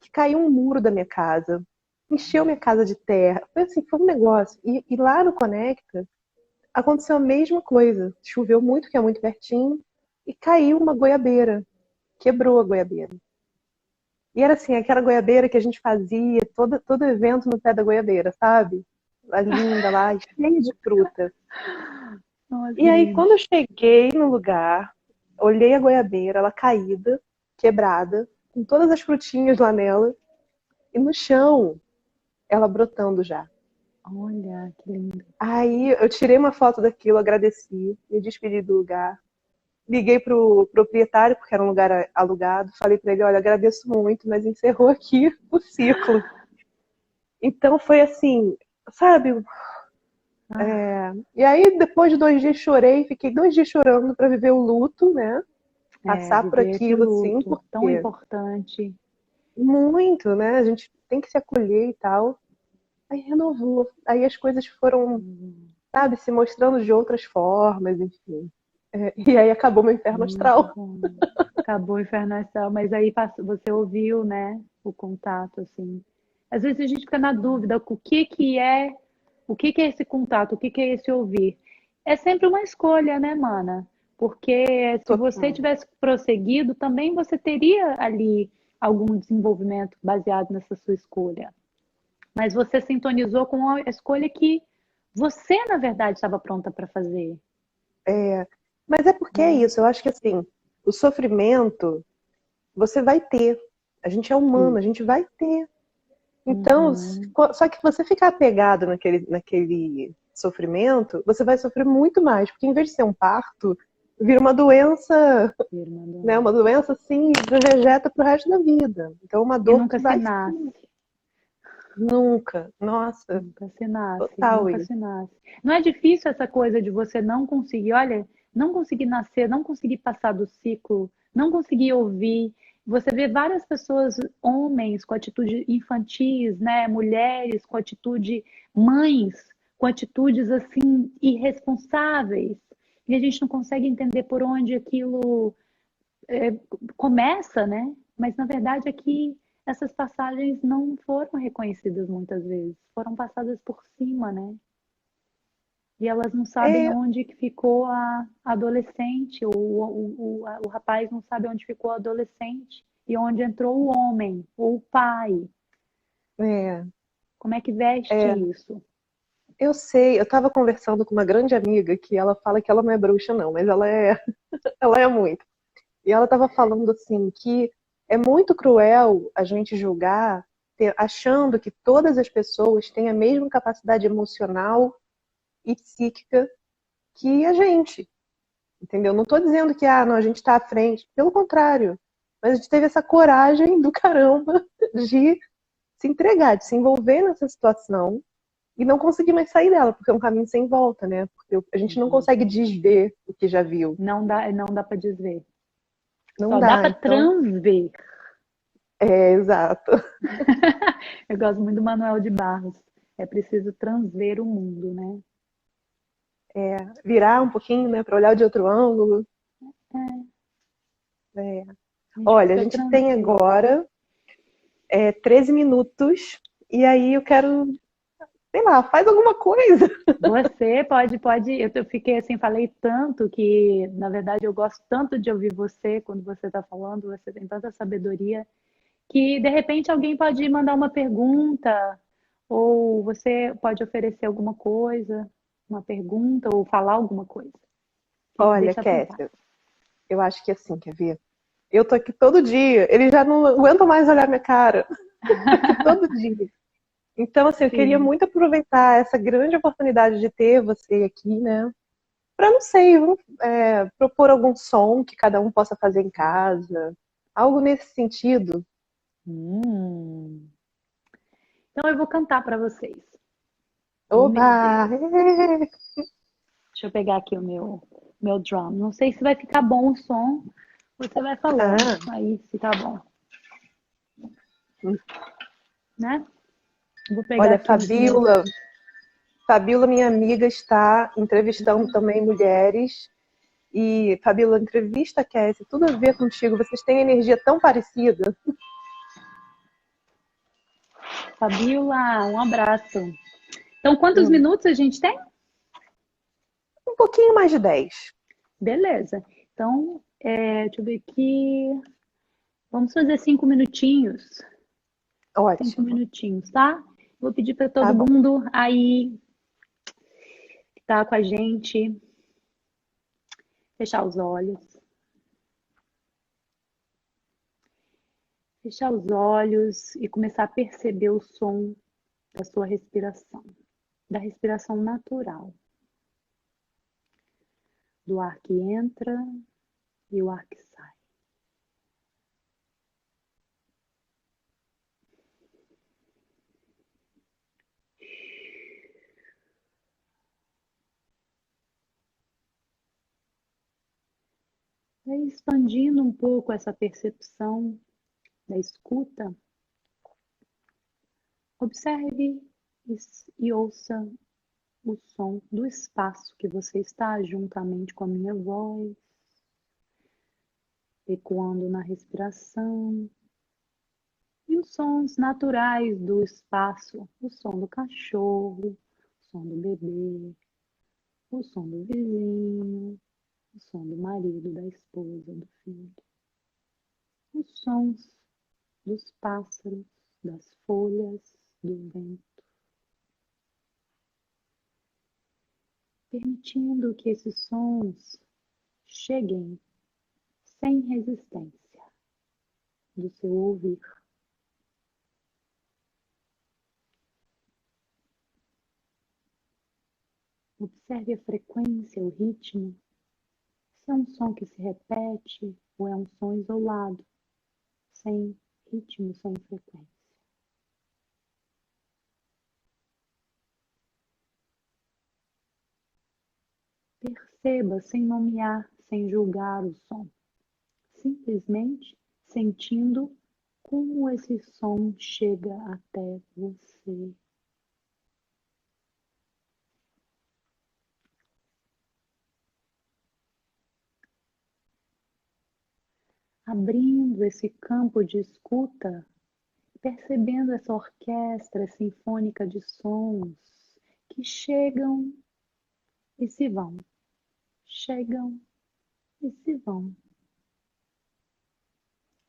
A: Que caiu um muro da minha casa, encheu minha casa de terra. Foi assim, foi um negócio. E lá no Conecta aconteceu a mesma coisa. Choveu muito, que é muito pertinho, e caiu uma goiabeira. Quebrou a goiabeira. E era assim, aquela goiabeira que a gente fazia, todo evento no pé da goiabeira, sabe? A linda lá, cheia de fruta.
B: Nossa,
A: E aí, quando eu
B: gente.
A: cheguei no lugar, olhei a goiabeira, ela caída, quebrada, com todas as frutinhas lá nela, e no chão, ela brotando já.
B: Olha, que lindo.
A: Aí eu tirei uma foto daquilo, agradeci, me despedi do lugar. Liguei pro proprietário, porque era um lugar alugado, falei para ele, olha, agradeço muito, mas encerrou aqui o ciclo. Então foi assim, sabe?
B: Ah,
A: E aí depois de 2 dias chorei, fiquei 2 dias chorando para viver o luto, né? Passar por
B: viver esse
A: aquilo assim,
B: luto tão
A: porque
B: importante.
A: muito, né? A gente tem que se acolher e tal. Aí renovou. Aí as coisas foram, sabe, se mostrando de outras formas, enfim. E aí acabou meu inferno
B: Muito
A: astral.
B: bom. Acabou o Inferno Astral, mas aí você ouviu, né, o contato, assim. Às vezes a gente fica na dúvida, o que que é esse contato, o que é esse ouvir? É sempre uma escolha, né, mana? Porque se você
A: Total.
B: tivesse prosseguido, também você teria ali algum desenvolvimento baseado nessa sua escolha. Mas você sintonizou com a escolha que você, na verdade, estava pronta para fazer,
A: Mas é porque é
B: né?
A: isso, eu acho que assim, o sofrimento você vai ter. A gente é humano,
B: Sim.
A: a gente vai ter. Então,
B: Uhum.
A: só que você ficar apegado naquele sofrimento, você vai sofrer muito mais, porque em vez de ser um parto, vira uma doença,
B: Irmã
A: né?
B: doença.
A: Uma doença assim, vegeta pro resto da vida. Então, uma
B: E
A: dor
B: nunca
A: que
B: se
A: vai
B: nasce.
A: nunca. Nossa,
B: Nunca se nasce,
A: total
B: nunca
A: isso.
B: se nasce. Não é difícil essa coisa de você não conseguir, olha, não conseguir nascer, não conseguir passar do ciclo, não conseguir ouvir. Você vê várias pessoas, homens com atitude infantis, né? Mulheres com atitude, mães com atitudes assim irresponsáveis. E a gente não consegue entender por onde aquilo começa, né? Mas na verdade aqui essas passagens não foram reconhecidas muitas vezes, foram passadas por cima, né? E elas não sabem
A: É,
B: onde que ficou a adolescente, ou o rapaz não sabe onde ficou a adolescente, e onde entrou o homem, ou o pai.
A: é,
B: Como é que veste
A: é.
B: isso?
A: Eu sei, eu estava conversando com uma grande amiga que ela fala que ela não é bruxa, não, mas ela é, ela é muito. E ela estava falando assim que é muito cruel a gente julgar achando que todas as pessoas têm a mesma capacidade emocional e psíquica que a gente, entendeu? Não estou dizendo que não, a gente está à frente, pelo contrário. Mas a gente teve essa coragem do caramba de se entregar, de se envolver nessa situação e não conseguir mais sair dela, porque é um caminho sem volta, né? Porque a gente não
B: Uhum.
A: consegue desver o que já viu.
B: Não dá para desver.
A: Não
B: Só dá
A: dá,
B: para
A: então.
B: transver.
A: Exato.
B: Eu gosto muito do Manuel de Barros. É preciso transver o mundo, né?
A: Virar um pouquinho, né, para olhar de outro ângulo. É.
B: A gente
A: Olha, a
B: precisa
A: gente tem
B: transver.
A: agora 13 minutos e aí eu quero, sei lá, faz alguma coisa.
B: Você pode. Eu fiquei assim, falei tanto que, na verdade, eu gosto tanto de ouvir você quando você está falando, você tem tanta sabedoria, que de repente alguém pode mandar uma pergunta, ou você pode oferecer alguma coisa, uma pergunta, ou falar alguma coisa.
A: Olha,
B: Deixa à vontade.
A: Kécia, eu acho que assim, quer ver? Eu tô aqui todo dia, ele já não aguenta mais olhar minha cara. Tô aqui todo dia. Então, assim, eu queria
B: Sim.
A: muito aproveitar essa grande oportunidade de ter você aqui, né? Para, não sei, propor algum som que cada um possa fazer em casa. Algo nesse sentido.
B: Hum. Então eu vou cantar para vocês.
A: Oba!
B: Meu Deus. Deixa eu pegar aqui o meu drum. Não sei se vai ficar bom o som. Você vai falando
A: Ah,
B: aí se tá bom, né? Vou pegar
A: olha,
B: aqui os meus.
A: Fabiola, minha amiga, está entrevistando também mulheres. E, Fabiola, entrevista, Cassie, tudo a ver contigo. Vocês têm energia tão parecida.
B: Fabiola, um abraço. Então, quantos
A: Hum,
B: minutos a gente tem?
A: um pouquinho mais de 10.
B: Beleza. Então, deixa eu ver aqui. Vamos fazer 5 minutinhos. 5
A: Ótimo.
B: minutinhos, tá? Vou pedir para
A: Tá
B: todo
A: bom.
B: mundo aí que tá com a gente fechar os olhos. Fechar os olhos e começar a perceber o som da sua respiração, da respiração natural, do ar que entra e o ar que sai. E expandindo um pouco essa percepção da escuta, observe e ouça o som do espaço que você está juntamente com a minha voz, ecoando na respiração, e os sons naturais do espaço, o som do cachorro, o som do bebê, o som do vizinho, o som do marido, da esposa, do filho, os sons dos pássaros, das folhas, do vento, permitindo que esses sons cheguem sem resistência, do seu ouvir. Observe a frequência, o ritmo, se é um som que se repete ou é um som isolado, sem ritmo, sem frequência. Perceba sem nomear, sem julgar o som, simplesmente sentindo como esse som chega até você. Abrindo esse campo de escuta, percebendo essa orquestra sinfônica de sons que chegam e se vão, chegam e se vão.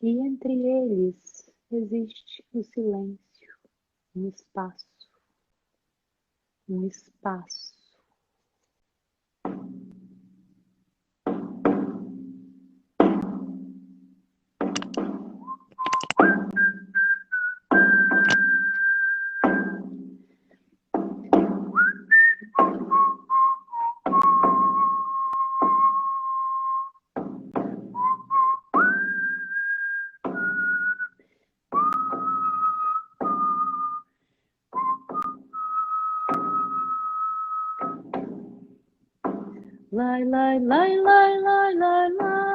B: E entre eles existe o silêncio, um espaço, um espaço. Lai, lai, lai, lai, lai, lai, lai.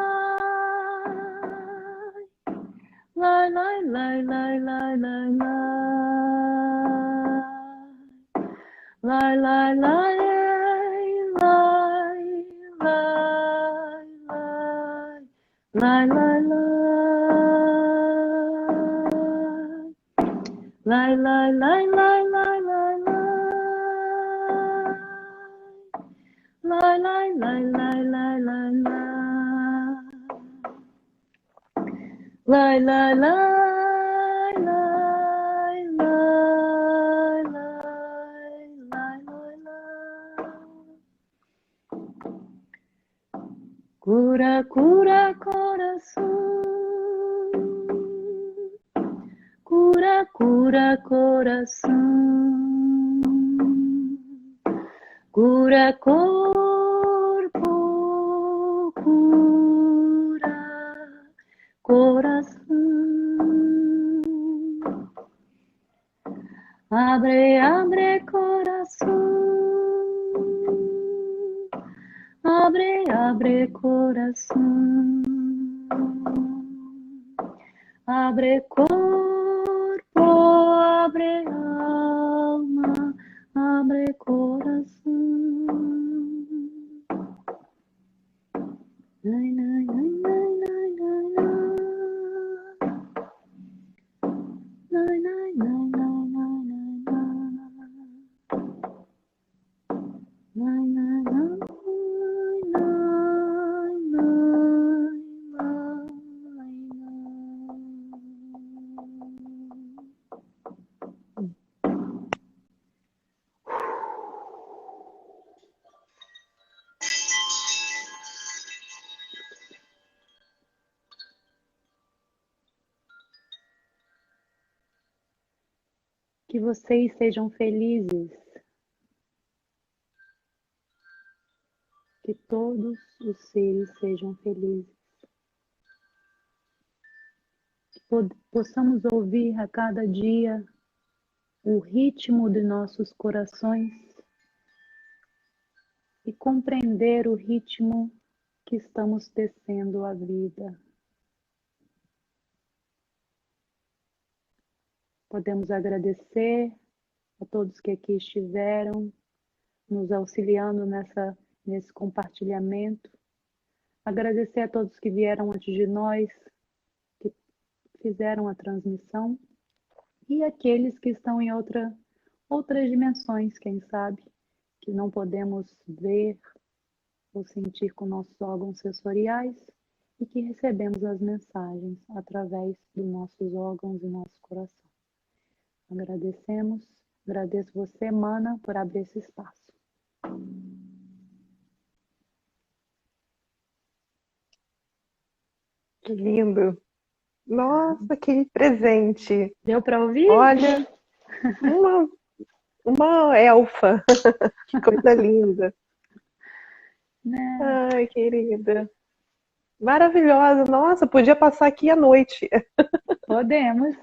B: Lai, lai, lai, lai, lai, lai, lai. Lai, lai, lai, lai, lai, lai. Lai, lai, lai. Lai, lai, lai, lai, lai, lai, lai. Lai, lai, lai, lai, lai, lai, lai. Lai, lai, lai, lai, lai, lai, lai, lai. Cura, cura, coração. Cura, cura, coração. Cura, corpo, cura, coração. Abre, abre, coração. Abre, abre, coração. Abre corpo, abre alma, abre coração. Nai, nai, nai, nai, nai, nai, nai. Nai, nai, nai, nai, nai, nai, nai. Nai, nai, nai, nai, nai, que vocês sejam felizes, que todos os seres sejam felizes, que possamos ouvir a cada dia o ritmo de nossos corações e compreender o ritmo que estamos tecendo a vida. Podemos agradecer a todos que aqui estiveram, nos auxiliando nesse compartilhamento. Agradecer a todos que vieram antes de nós, que fizeram a transmissão, e aqueles que estão em outras dimensões, quem sabe, que não podemos ver ou sentir com nossos órgãos sensoriais e que recebemos as mensagens através dos nossos órgãos e nosso coração. Agradecemos, agradeço você, Mana, por abrir esse espaço.
A: Que lindo. Nossa, que presente.
B: Deu para ouvir?
A: Olha, uma, uma elfa. Que coisa linda.
B: Né?
A: Ai, querida. Maravilhosa. Nossa, podia passar aqui à noite.
B: Podemos.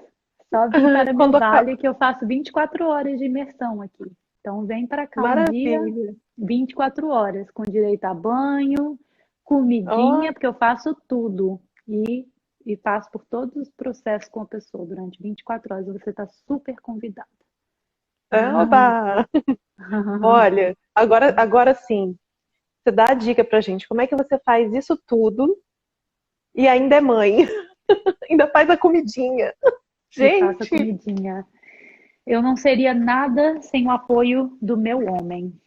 B: Só vim para Mil
A: Quando acaba.
B: Vale que eu faço 24 horas de imersão aqui. Então vem para cá um dia,
A: Maravilha.
B: 24 horas, com direito a banho,
A: Ó,
B: comidinha, porque eu faço tudo. E passo por todos os processos com a pessoa durante 24 horas. Você está super convidada.
A: oba! Olha, agora sim. Você dá a dica pra gente. Como é que você faz isso tudo e ainda é mãe? Ainda faz a comidinha.
B: E faço a
A: Gente,
B: comidinha. Eu não seria nada sem o apoio do meu homem.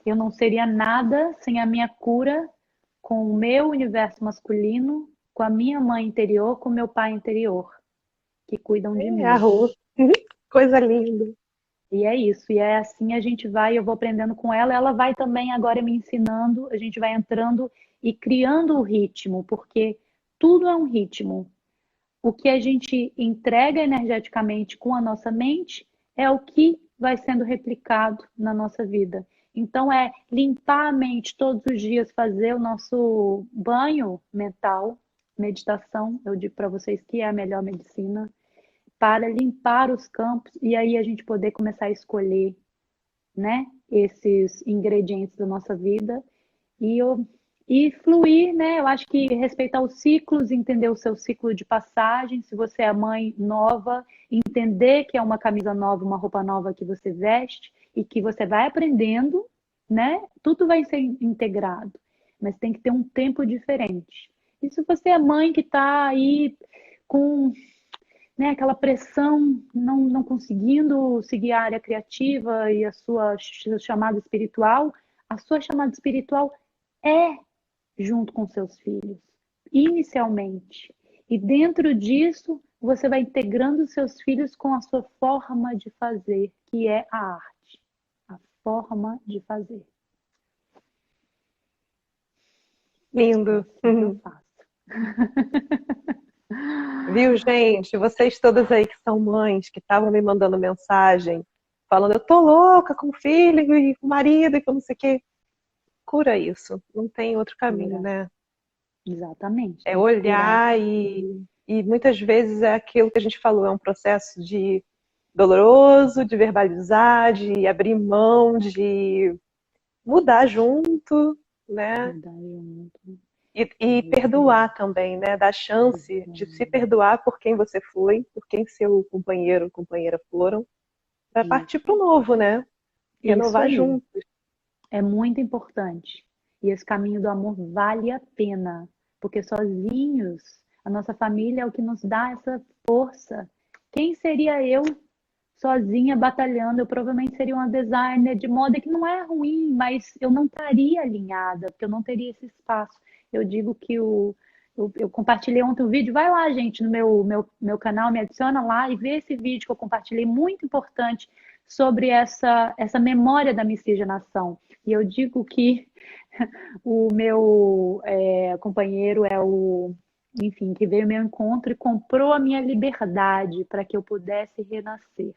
B: Eu não seria nada sem a minha cura com o meu universo masculino, com a minha mãe interior, com o meu pai interior, que cuidam de
A: é
B: mim.
A: arroz. Coisa linda.
B: E é isso, e é assim a gente vai, eu vou aprendendo com ela, ela vai também agora me ensinando, a gente vai entrando e criando o ritmo, porque tudo é um ritmo. O que a gente entrega energeticamente com a nossa mente é o que vai sendo replicado na nossa vida. Então, é limpar a mente todos os dias, fazer o nosso banho mental, meditação. Eu digo para vocês que é a melhor medicina, para limpar os campos e aí a gente poder começar a escolher, né, esses ingredientes da nossa vida e, e fluir, né? Eu acho que respeitar os ciclos, entender o seu ciclo de passagem. Se você é mãe nova, entender que é uma camisa nova, uma roupa nova que você veste e que você vai aprendendo, né? Tudo vai ser integrado, mas tem que ter um tempo diferente. E se você é mãe que está aí com, né, aquela pressão, não conseguindo seguir a área criativa e a sua chamada espiritual, a sua chamada espiritual é junto com seus filhos, inicialmente. E dentro disso, você vai integrando seus filhos com a sua forma de fazer, que é a arte. A forma de fazer. É
A: Lindo.
B: assim que eu faço.
A: Viu, gente? Vocês todas aí que são mães, que estavam me mandando mensagem, falando, eu tô louca com o filho e com o marido e com não sei o quê. Cura isso. Não tem outro caminho,
B: Cura.
A: né?
B: Exatamente,
A: É
B: tem que curar.
A: olhar e muitas vezes é aquilo que a gente falou, é um processo de doloroso, de verbalizar, de abrir mão, de mudar junto, né?
B: Mudar junto.
A: E
B: É isso
A: perdoar
B: aí.
A: também, né? Dar chance de se perdoar por quem você foi, por quem seu companheiro ou companheira foram, para partir para o novo, né?
B: Isso
A: Renovar
B: aí.
A: juntos.
B: É muito importante. E esse caminho do amor vale a pena, porque sozinhos, a nossa família é o que nos dá essa força. Quem seria eu sozinha batalhando? Eu provavelmente seria uma designer de moda que não é ruim, mas eu não estaria alinhada, porque eu não teria esse espaço. Eu digo que eu compartilhei ontem um vídeo, vai lá, gente, no meu canal, me adiciona lá e vê esse vídeo que eu compartilhei, muito importante, sobre essa memória da miscigenação. E eu digo que o meu companheiro é o, enfim, que veio ao meu encontro e comprou a minha liberdade para que eu pudesse renascer.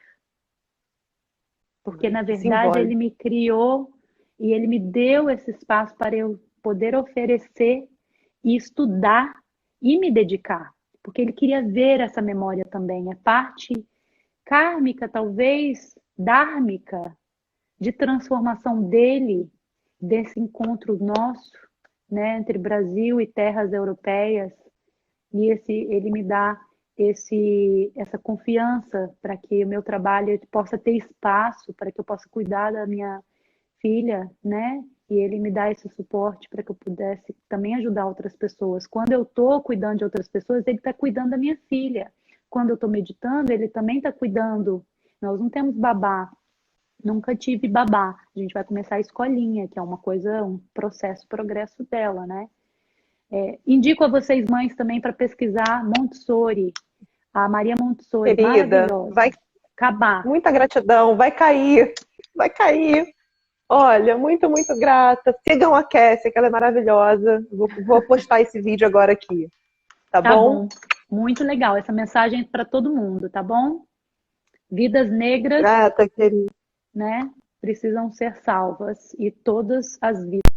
B: Porque, na
A: Que
B: verdade, ele
A: simbólico.
B: me criou e ele me deu esse espaço para eu poder oferecer e estudar e me dedicar. Porque ele queria ver essa memória também. É parte kármica, talvez, dármica, de transformação dele, desse encontro nosso, né, entre Brasil e terras europeias, e ele me dá essa confiança para que o meu trabalho possa ter espaço, para que eu possa cuidar da minha filha, né? E ele me dá esse suporte para que eu pudesse também ajudar outras pessoas. Quando eu estou cuidando de outras pessoas, ele está cuidando da minha filha. Quando eu estou meditando, ele também está cuidando. Nós não temos babá, nunca tive babá. A gente vai começar a escolinha, que é uma coisa, um processo, progresso dela, né? Indico a vocês, mães, também para pesquisar Montessori, a Maria Montessori,
A: Querida, vai,
B: maravilhosa. Cabá.
A: muita gratidão, vai cair, vai cair. Olha, muito, muito grata. Sigam a Cassie, que ela é maravilhosa. Vou postar esse vídeo agora aqui. Tá
B: Tá
A: bom?
B: bom. Muito legal. Essa mensagem para todo mundo, tá bom? Vidas negras,
A: Grata, querida.
B: né, precisam ser salvas e todas as vidas